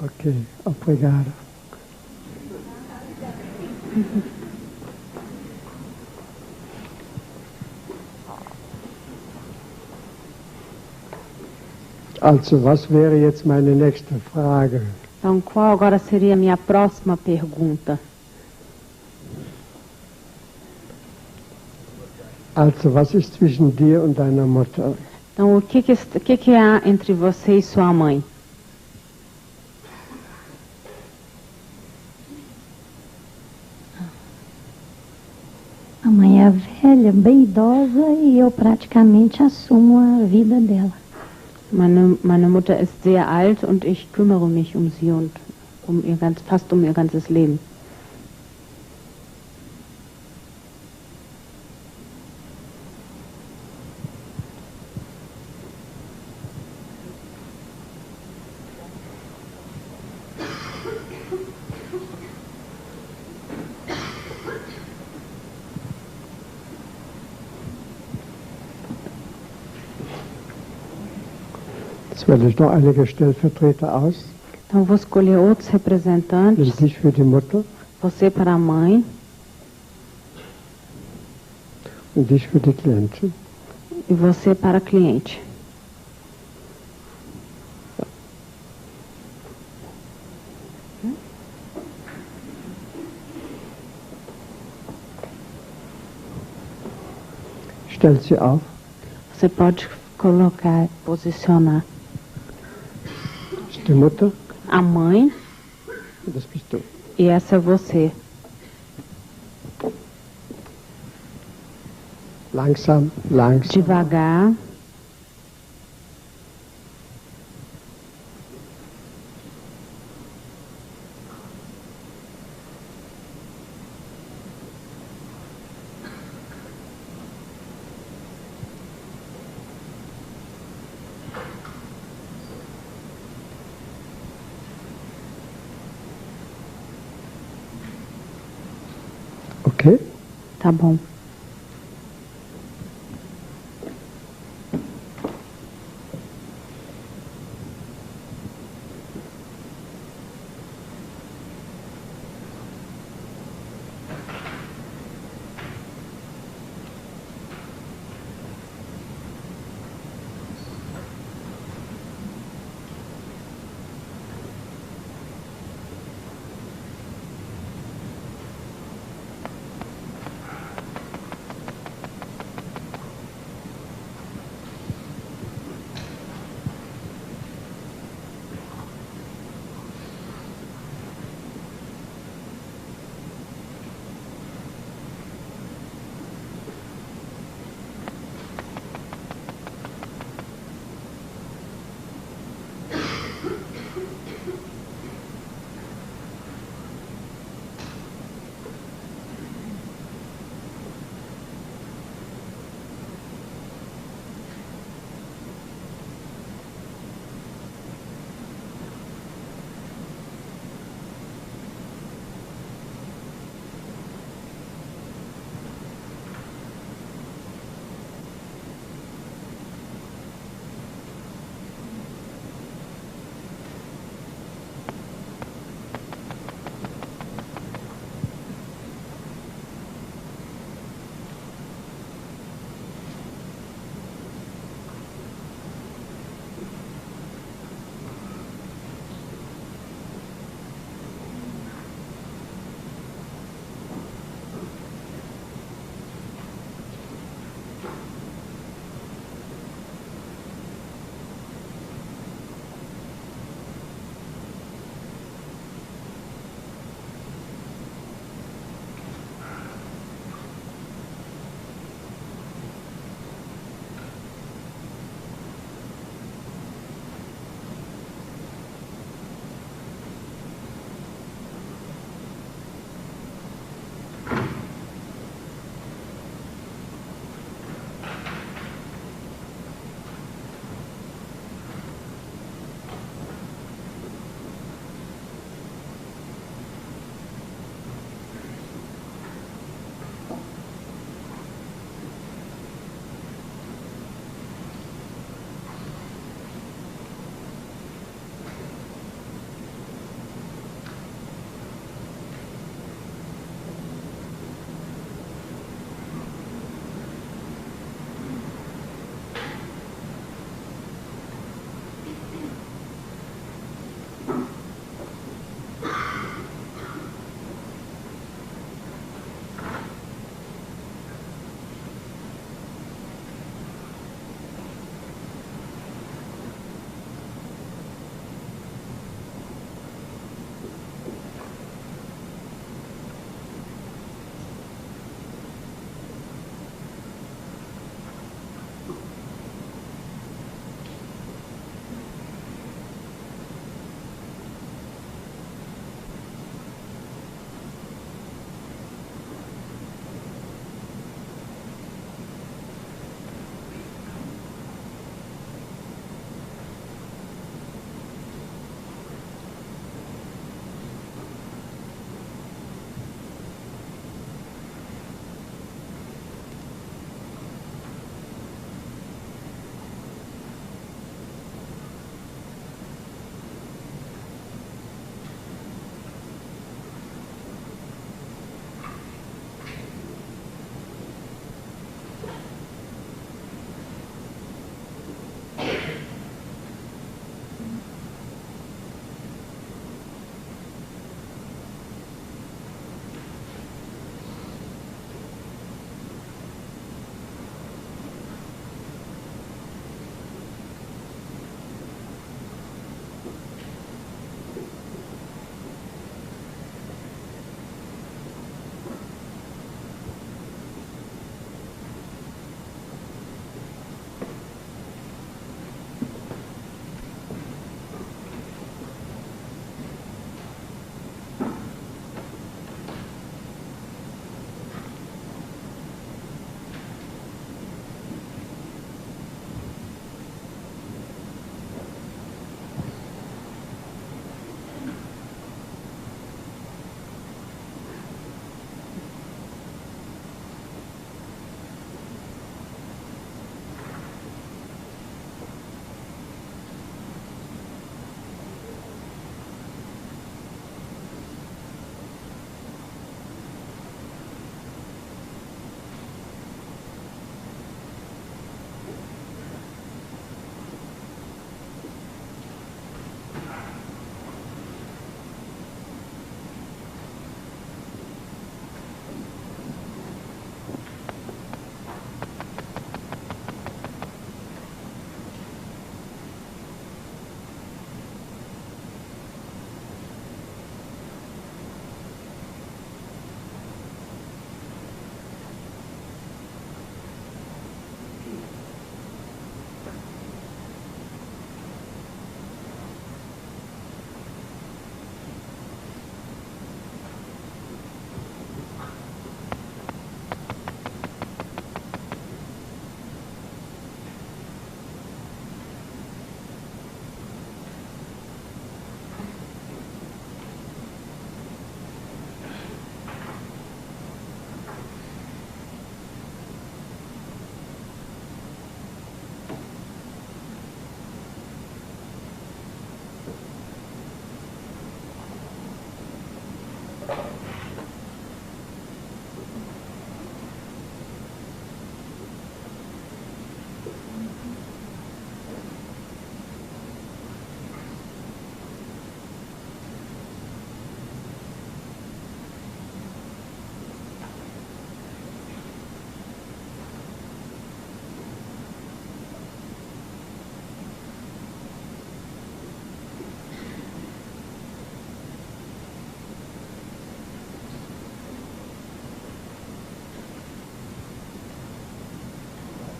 Okay, obrigado. Also, was wäre jetzt meine nächste Frage? Então, qual agora seria a minha próxima pergunta? Also, was ist zwischen dir und deiner Mutter? Então, o que há entre você e sua mãe? A mãe é velha, bem idosa, e eu praticamente assumo a vida dela. Meine Mutter ist sehr alt und ich kümmere mich um sie und fast um ihr ganzes Leben. Jetzt wähle ich noch einige Stellvertreter aus. Então vou escolher outros representantes. Und dich für die Mutter. Você para a mãe. Und dich für die Klientin. E você para a cliente. Stell sie auf. Você pode colocar, posicionar. Die Mutter. A mãe. Das bist du. E essa é você. Langsam, langsam. Devagar. Ok? Tá bom.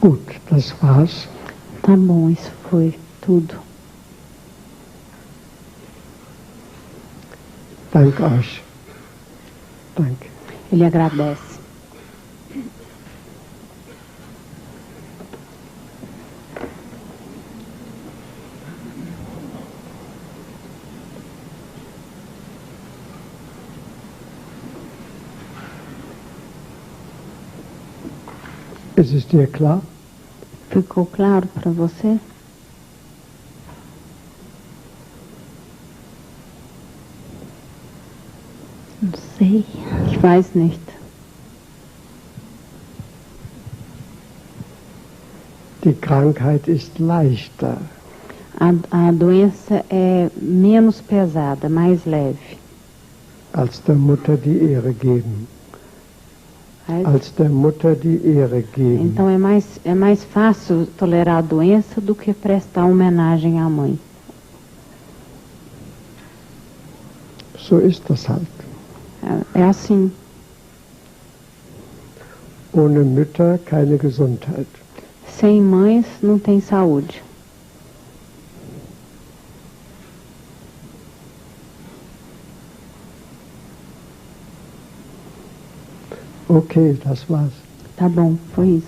Gut, das war's. Tá bom, isso foi tudo. Danke euch. Danke. Ele agradece. Ist es dir klar? Ficou claro para você? Não sei. Ich weiß nicht. Die Krankheit ist leichter. A doença é menos pesada, mais leve. Als der Mutter die Ehre geben. Als der Mutter die Ehre geben. Então é mais fácil tolerar a doença do que prestar homenagem à mãe. So ist das halt. É assim. Ohne Mütter keine Gesundheit. Sem mães não tem saúde. Okay, das war's. Tá bom, foi isso.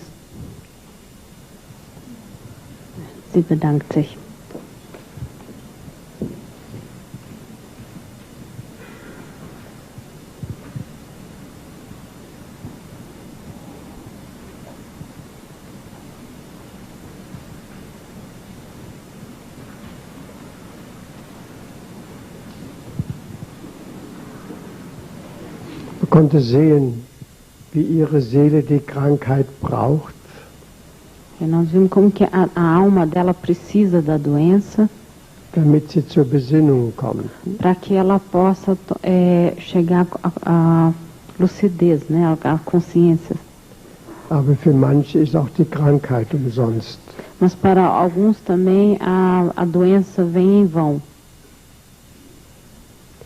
Sie bedankt sich. Man konnte sehen, wie ihre Seele die Krankheit braucht. E nós vimos como que a alma dela precisa da doença, damit sie zur Besinnung kommt. Para que ela possa chegar à lucidez, né, à consciência. Aber für manche ist auch die Krankheit umsonst. Mas para alguns também a doença vem em vão.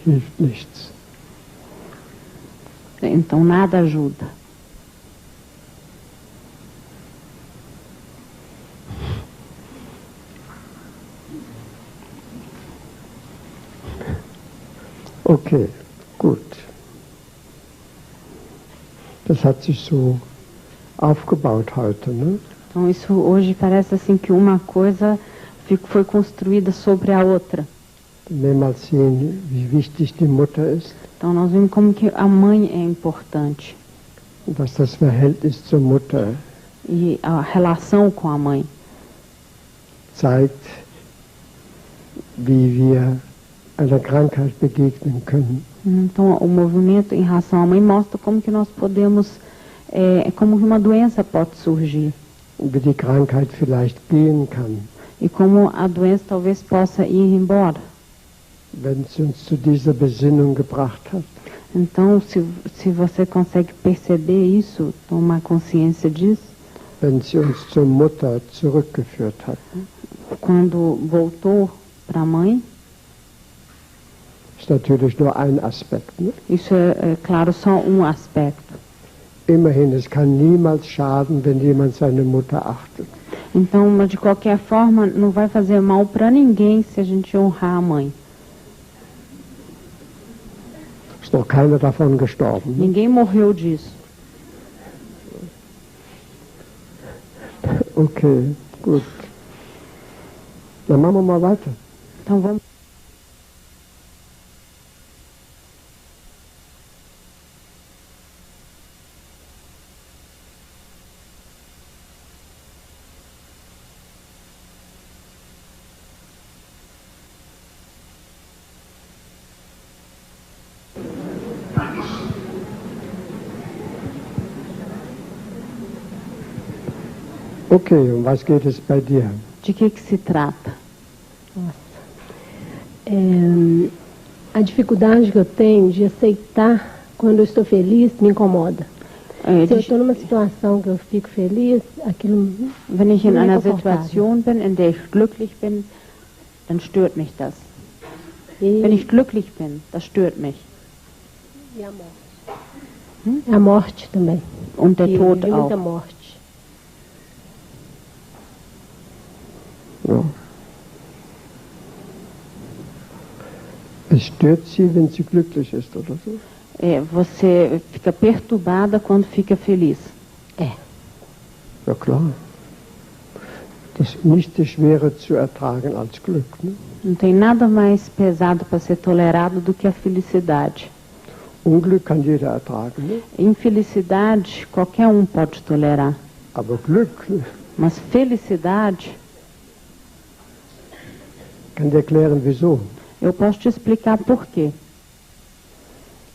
Hilft nichts. Então nada ajuda. Okay, gut. Das hat sich so aufgebaut heute, ne? Então isso hoje parece assim que uma coisa foi construída sobre a outra. Mehrmals sehen, wie wichtig die Mutter ist. Então nós vimos como que a mãe é importante. Was das Verhältnis zur Mutter e a relação com a mãe zeigt, wie wir einer Krankheit begegnen können. Então o movimento em relação à mãe mostra como que nós podemos, como que uma doença pode surgir. Wie die Krankheit vielleicht gehen kann. E como a doença talvez possa ir embora. Wenn sie uns zu dieser Besinnung gebracht hat. Então, se você consegue perceber isso, tomar consciência disso. Wenn sie uns zur Mutter zurückgeführt hat. Quando voltou para a mãe. Ist natürlich nur ein Aspekt. Ne? Isso é claro, só aspecto. Immerhin, es kann niemals schaden, wenn jemand seine Mutter achtet. Então, mas de qualquer forma, não vai fazer mal para ninguém se a gente honrar a mãe. Ist noch keiner davon gestorben. Ne? Ninguém morreu disso. Okay, gut. Dann machen wir mal weiter. Então vamos. Okay, um was geht es bei dir? De que se trata? A dificuldade que eu tenho de aceitar quando eu estou feliz me incomoda. Se eu estou numa situação que eu fico feliz, aquilo Wenn ich in einer Situation bin, in der ich glücklich bin, dann stört mich das. Wenn ich glücklich bin, das stört mich. E a morte? A morte também. Und der Tod muita auch. morte. Ja. Es stört Sie, wenn sie glücklich ist, oder so? Você fica perturbada quando fica feliz. Ja klar. Das ist nicht schwerer zu ertragen als Glück. Ne? Não tem nada mais pesado para ser tolerado do que a felicidade. Unglück kann jeder ertragen. Ne? Infelicidade, qualquer um pode tolerar. Aber Glück, ne? Mas felicidade... Kann dir erklären, wieso. Eu posso te explicar por quê.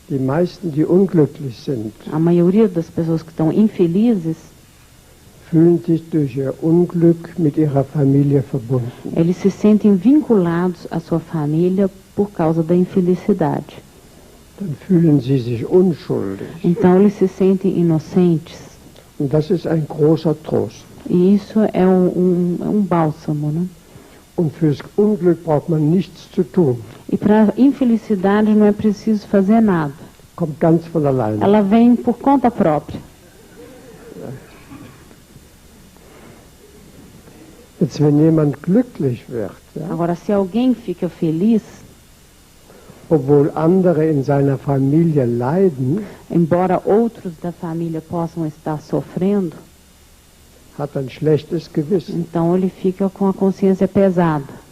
Die meisten, die unglücklich sind, a maioria das pessoas que estão infelizes, fühlen sich durch ihr Unglück mit ihrer Familie verbunden. Eles se sentem vinculados à sua família por causa da infelicidade. Dann fühlen sie sich unschuldig. Então eles se sentem inocentes. Und das ist ein großer Trost. E isso é um bálsamo, né? Und fürs Unglück braucht man nichts zu tun. E para a infelicidade não é preciso fazer nada. Kommt ganz von alleine. Ela vem por conta própria. Jetzt, wenn jemand glücklich wird, ja, agora, se alguém fica feliz, obwohl andere in seiner Familie leiden, embora outros da família possam estar sofrendo, hat ein schlechtes Gewissen. Então ele fica com a consciência pesada.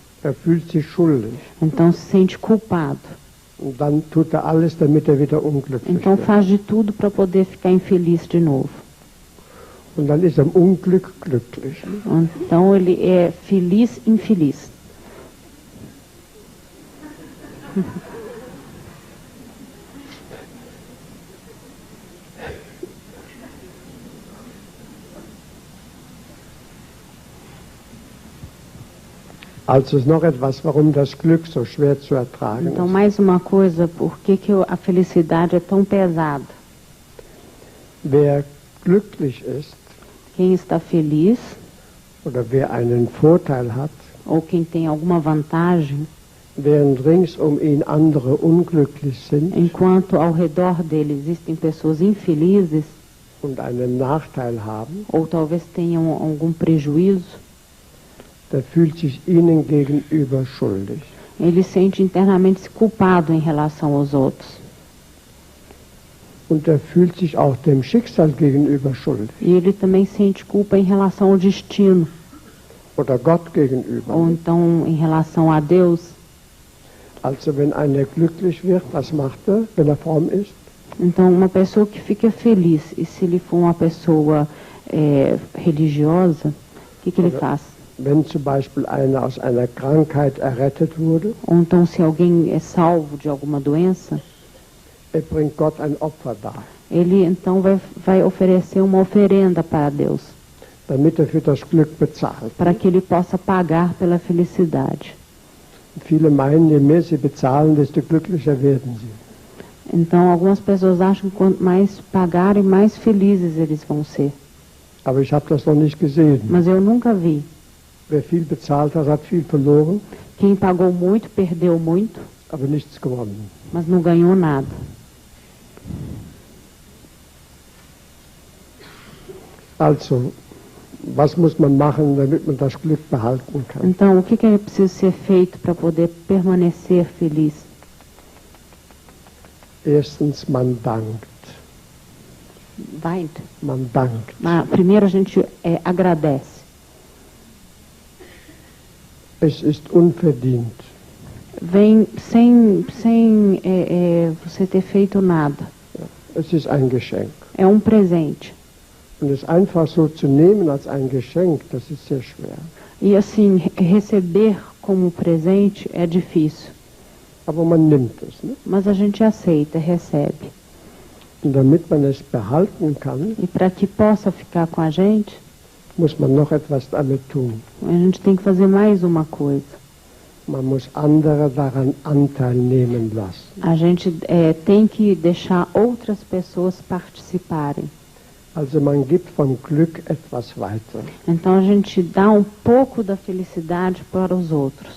Fühlt sich schuldig. Então se sente culpado. Und dann tut alles, damit wieder unglücklich então wird. Faz de tudo para poder ficar infeliz de novo. Und dann ist am Unglück glücklich. Então ele é feliz infeliz. Also ist noch etwas, warum das Glück so schwer zu ertragen então, ist. mais uma coisa, por que a felicidade é tão pesada? Wer glücklich ist, quem está feliz, oder wer einen Vorteil hat, ou quem tem alguma vantagem, während rings ihn andere unglücklich sind, enquanto ao redor dele existem pessoas infelizes, und einen Nachteil haben, ou talvez tenham algum prejuízo, der fühlt sich ihnen gegenüber schuldig. Ele sente internamente culpado em relação aos outros. Und er fühlt sich auch dem Schicksal gegenüber schuldig. E ele também sente culpa em relação ao destino. Oder Gott gegenüber. Ou então em relação a Deus. Also wenn einer glücklich wird, was macht er, wenn er fromm ist? Então uma pessoa que fica feliz, e se ele for uma pessoa religiosa, o que ele faz? Wenn zum Beispiel einer aus einer Krankheit errettet wurde, ou então se alguém é salvo de alguma doença, bringt Gott ein Opfer dar. Ele então vai oferecer uma oferenda para Deus, damit für das Glück bezahlt. Para que ele possa pagar pela felicidade. Viele meinen, je mehr sie bezahlen, desto glücklicher werden sie. Então algumas pessoas acham que quanto mais pagarem, mais felizes eles vão ser. Aber ich habe das noch nicht gesehen. Mas eu nunca vi. Wer viel bezahlt hat, hat viel verloren. Quem pagou muito, perdeu muito. Aber nichts gewonnen. Mas não ganhou nada. Also, was muss man machen, damit man das Glück behalten kann? Então, o que é preciso ser feito para poder permanecer feliz? Erstens, man dankt. Weint. Man dankt. Primeiro a gente agradece. Es ist unverdient. Vem sem você ter feito nada. Es ist ein Geschenk. É um presente. Und es einfach so zu nehmen als ein Geschenk, das ist sehr schwer. E assim, receber como presente é difícil. Aber man nimmt es, ne? Mas a gente aceita, recebe. Und damit man es behalten kann, e para que possa ficar com a gente, muss man noch etwas damit tun. A gente tem que fazer mais uma coisa. Man muss andere daran Anteil nehmen lassen. A gente tem que deixar outras pessoas participarem. Also man gibt vom Glück etwas weiter. Então a gente dá um pouco da felicidade para os outros.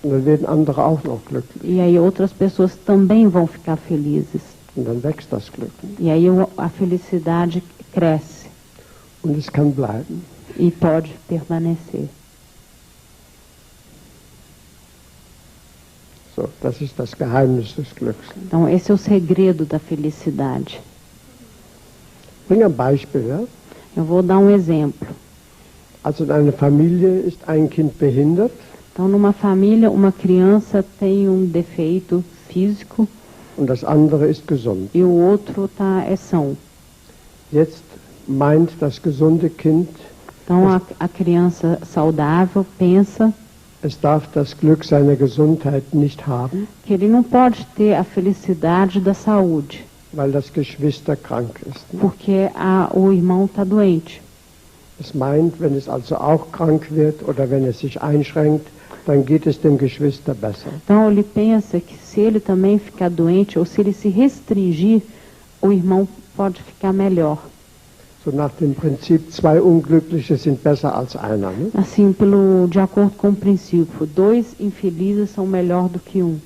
Und dann werden andere auch noch glücklich. E aí outras pessoas também vão ficar felizes. Und dann wächst das Glück. E aí a felicidade cresce. Und es kann bleiben. E pode permanecer. So, das ist das Geheimnis des Glücks. Então, esse é o segredo da felicidade. Bring ein Beispiel, ja? Eu vou dar um exemplo. Also in einer Familie ist ein Kind behindert. Então, numa família, uma criança tem um defeito físico und das andere ist gesund. E o outro é são. Jetzt meint das gesunde Kind, então a criança saudável pensa es darf das Glück seiner Gesundheit nicht haben, que ele não pode ter a felicidade da saúde, weil das Geschwister krank ist. Porque o irmão está doente. Es meint, wenn es also auch krank wird oder wenn es sich einschränkt, dann geht es dem Geschwister besser. Então ele pensa que se ele também ficar doente ou se ele se restringir, o irmão pode ficar melhor. So nach dem Prinzip, zwei Unglückliche sind besser als einer. Ne? Assim, de acordo com o princípio, 2 infelizes são melhor do que 1.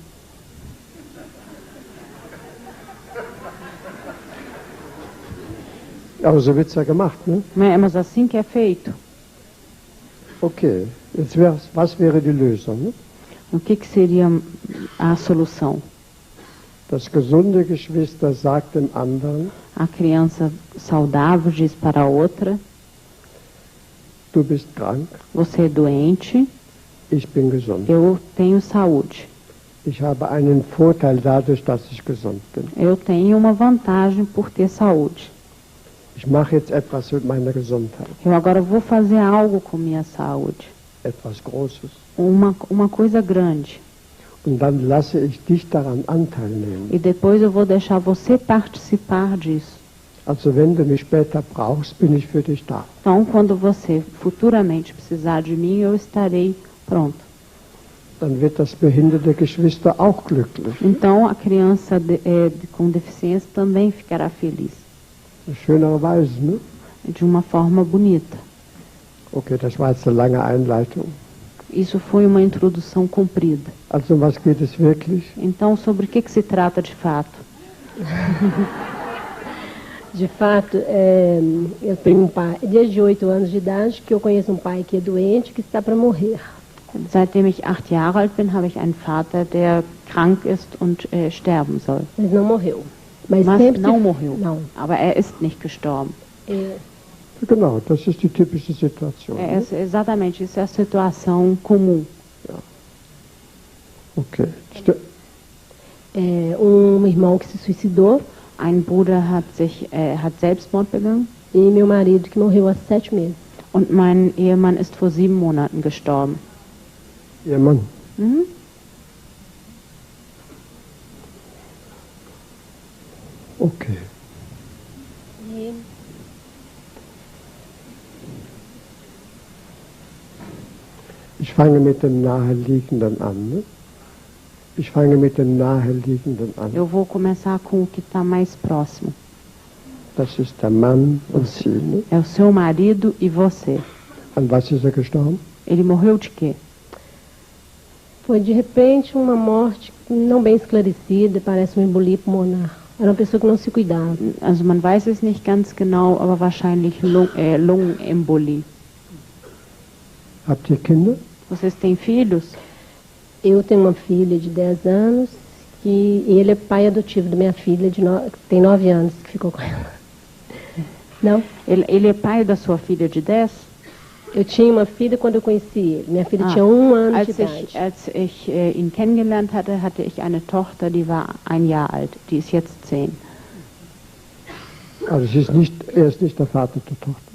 Aber so wird es ja gemacht, ne? Mas assim que é feito. Okay, jetzt was wäre die Lösung? Ne? O que seria a solução? Das gesunde Geschwister sagt dem anderen, a criança saudável diz para a outra, du bist krank, você é doente, ich bin gesund. Eu tenho saúde. Ich habe einen Vorteil dadurch, dass ich gesund bin. Eu tenho uma vantagem por ter saúde. Ich mache jetzt etwas mit meiner Gesundheit. Eu agora vou fazer algo com minha saúde. Etwas Großes. Uma coisa grande. Und dann lasse ich dich daran Anteil nehmen. E depois eu vou deixar você participar disso. Also wenn du mich später brauchst, bin ich für dich da. Então, quando você futuramente precisar de mim, eu estarei pronto. Dann wird das behinderte Geschwister auch glücklich. Então, a criança com deficiência também ficará feliz. Schönerweise, ne? De uma forma bonita. Okay, das war jetzt eine lange Einleitung. Isso foi uma introdução comprida. Also um was geht es wirklich? Então, sobre o que se trata de fato? De fato, eu tenho um pai, desde 8 anos de idade, que eu conheço um pai que é doente, que está para morrer. Seitdem ich 8 Jahre alt bin, habe ich einen Vater, der krank ist und sterben soll. Mas não morreu. Mas não morreu. Não. Aber er ist nicht gestorben. Genau, das ist die typische Situation. Exatamente, isso é a situação comum. Ja. Okay. Um irmão que se suicidou. Ein Bruder hat Selbstmord begangen. E meu marido que morreu há 7 meses. Und mein Ehemann ist vor 7 Monaten gestorben. Ehemann? Mhm. Okay. Ich fange mit dem Naheliegenden an. Ne? Ich fange mit dem Naheliegenden an. Eu vou começar com o que está mais próximo. Das ist der Mann und Sie. Ne? É o seu marido e você. An was ist er gestorben? Ele morreu de quê? Foi de repente uma morte não bem esclarecida, parece embolia pulmonar. Era uma pessoa que não se cuidava. Also man weiß es nicht ganz genau, aber wahrscheinlich Lungenembolie. Habt ihr Kinder? Vocês têm filhos? Eu tenho uma filha de 10 anos e ele é pai adotivo da minha filha que tem 9 anos, que ficou com ela. Não? Ele é pai da sua filha de 10? Eu tinha uma filha quando eu conheci ele. Minha filha tinha 1 ano de idade. Als ich ihn kennengelernt hatte, hatte ich eine Tochter, die war 1 Jahr alt. Die ist jetzt 10. Also er ist nicht der Vater der Tochter?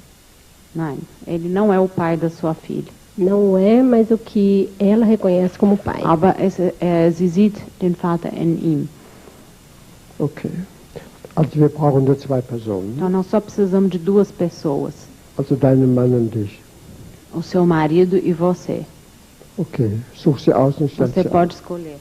Nein, ele não é o pai da sua filha. Não é, mas o que ela reconhece como pai. Aber sie sieht den Vater in ihm. Okay. Also wir brauchen nur 2 Personen. Então nós só precisamos de 2 pessoas. Also deinen Mann und dich. O seu marido e você. Okay, such sie aus und stell sie Você pode escolher.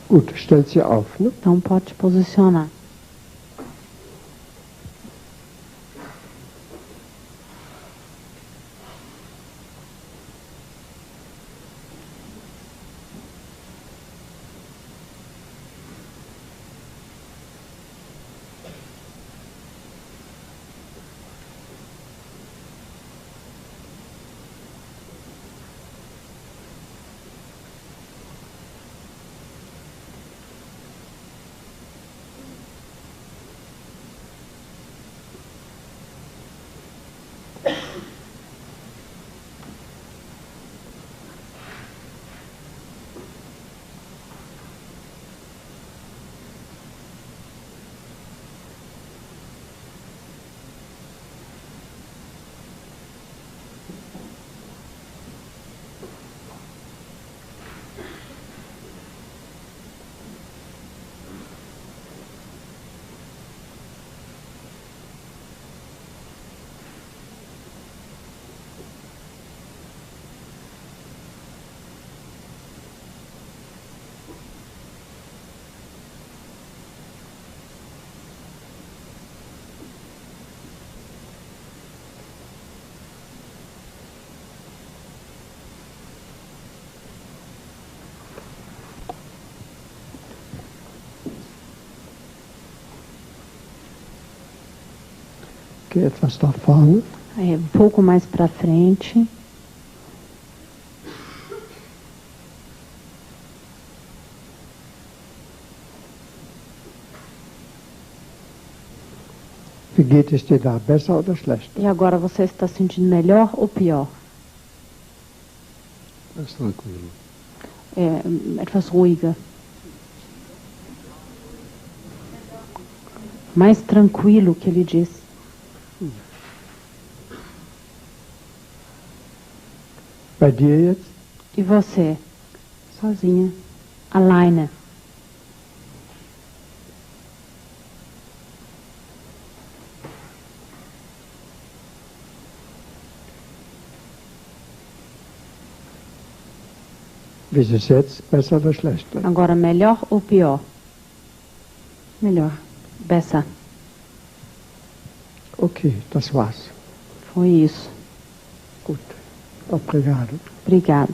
Gut, stellt sie auf, ne? Então pode posicionar. Geh etwas nach vorne. Aí, pouco mais para frente. Wie geht es dir da, besser oder schlechter? E agora você está sentindo melhor ou pior? Mais tranquilo. Etwas ruhiger. Mais tranquilo, que ele diz. Bei dir jetzt? E você? Sozinha. Alleine. Wie ist es jetzt, besser oder schlechter? Agora, melhor ou pior? Melhor. Besser. Okay, das war's. Foi isso. Gut. Obrigado. Obrigada.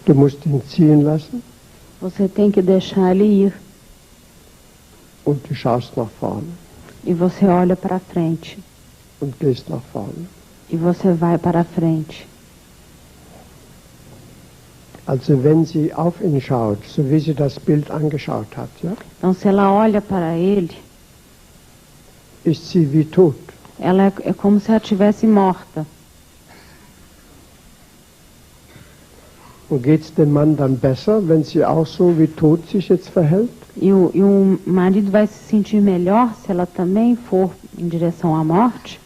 Du musst ihn ziehen lassen. Você tem que deixar ele ir. Und du schaust nach vorne. E você olha para frente. Und gehst nach vorne. E você vai para frente. Also wenn sie auf ihn schaut, so wie sie das Bild angeschaut hat, ja? Então se ela olha para ele, ist sie wie tot. Ela é como se ela estivesse morta. Und geht es dem Mann dann besser, wenn sie auch so wie tot sich jetzt verhält? E o marido vai se sentir melhor se ela também for em direção à morte?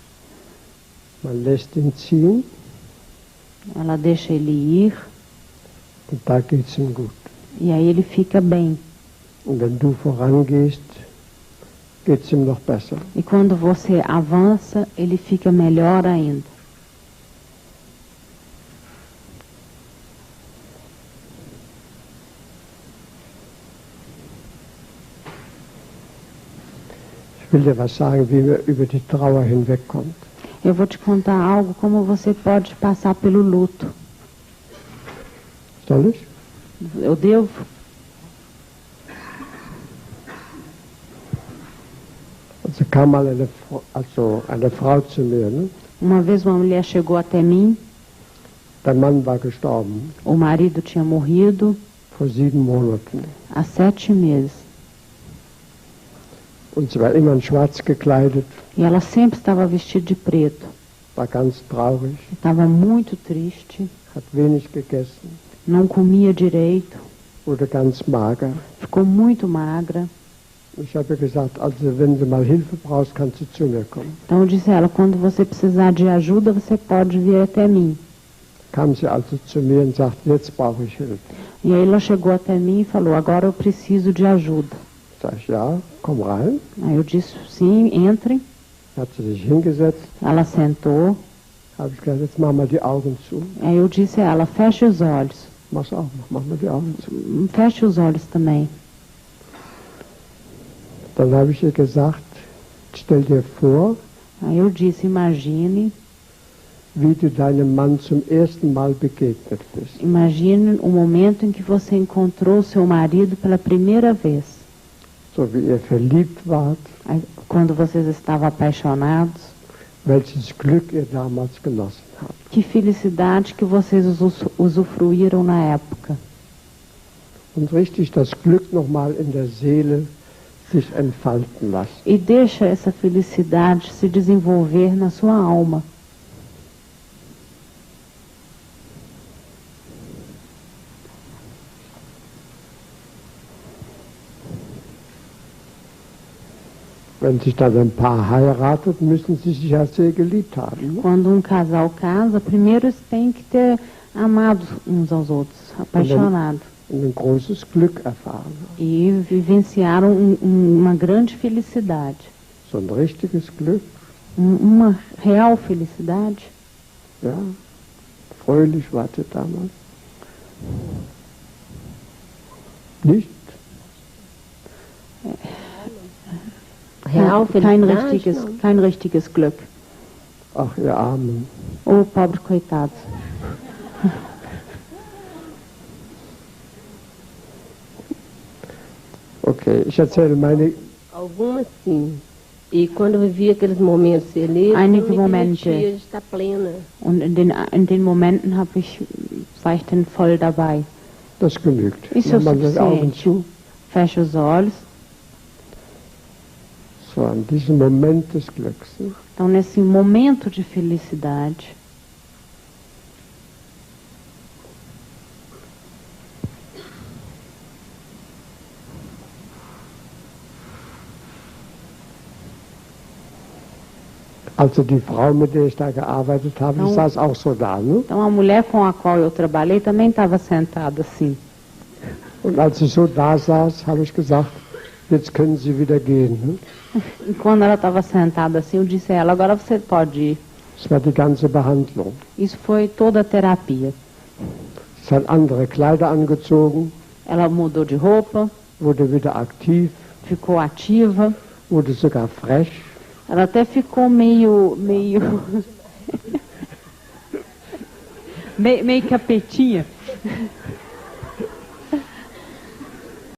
Man lässt ihn ziehen. Ela deixa ele ir. Und da geht's ihm gut. E aí ele fica bem. Und wenn du vorangehst, geht's ihm noch besser. E quando você avança, ele fica melhor ainda. Ich will dir was sagen, wie man über die Trauer hinwegkommt. Eu vou te contar algo como você pode passar pelo luto. Soll ich? Eu devo? Also kam mal eine Frau zu mir, ne? Uma vez uma mulher chegou até mim. Der Mann war gestorben. O marido tinha morrido. Vor 7 Monaten. Há 7 meses. Und sie war immer in schwarz gekleidet. E ela sempre estava vestida de preto. War ganz traurig. Estava muito triste. Hat wenig gegessen. Não comia direito. Wurde ganz mager. Ficou muito magra. Ich habe gesagt, also wenn du mal Hilfe brauchst, kannst du zu mir kommen. Então eu disse a ela, quando você precisar de ajuda, você pode vir até mim. Kam sie also zu mir und sagte, jetzt brauche ich Hilfe. E aí ela chegou até mim e falou, agora eu preciso de ajuda. Sag ich, ja, komm rein. Aí eu disse, sim, entre. Hat sie sich hingesetzt. Ela sentou. Habe ich gesagt, jetzt mach mal die Augen zu. Aí eu disse a ela, feche os olhos. Mach's auch, mach mal die Augen zu. Feche os olhos também. Dann habe ich ihr gesagt, stell dir vor, aí eu disse, imagine, wie du deinem Mann zum ersten Mal begegnet bist. Imagine o momento em que você encontrou seu marido pela primeira vez. So wie ihr verliebt wart. Quando vocês estavam apaixonados. Welches Glück ihr damals genossen habt. Que felicidade que vocês usufruíram na época. Und richtig das Glück nochmal in der Seele sich entfalten lassen. E deixa essa felicidade se desenvolver na sua alma. Wenn sich dann ein Paar heiratet, müssen sie sich ja sehr geliebt haben. Quando casal casa, primeiro eles têm que ter amado uns aos outros, apaixonado. Und ein großes Glück erfahren. E vivenciaram uma grande felicidade. So ein richtiges Glück. Uma real felicidade. Ja, fröhlich wart ihr damals. Nicht? Real felicidade? Kein richtiges Glück. Ach, ihr Armen. Oh, pobre coitado. Okay, ich erzähle meine... Algumas sim. E quando eu vivi aqueles momentos felizes, einige eu me Momente. permitia estar plena. Und in den Momenten war ich dann voll dabei. Das genügt. Isso é Mach mal die Augen suficiente. zu. Feche os olhos. So, an diesem Moment des Glücks. Ne? Então, nesse momento de felicidade, Also die Frau, mit der ich da gearbeitet habe, die saß auch so da, ne? Então a mulher com a qual eu trabalhei também estava sentada assim. Und als sie so da saß, habe ich gesagt, jetzt können Sie wieder gehen. Ne? E quando ela estava sentada assim, eu disse a ela, agora você pode ir. Das war die ganze Behandlung. Isso foi toda a terapia. Sie hat andere Kleider angezogen. Ela mudou de roupa. Wurde wieder aktiv. Ficou ativa. Wurde sogar frech. Ela até ficou meio meio capetinha.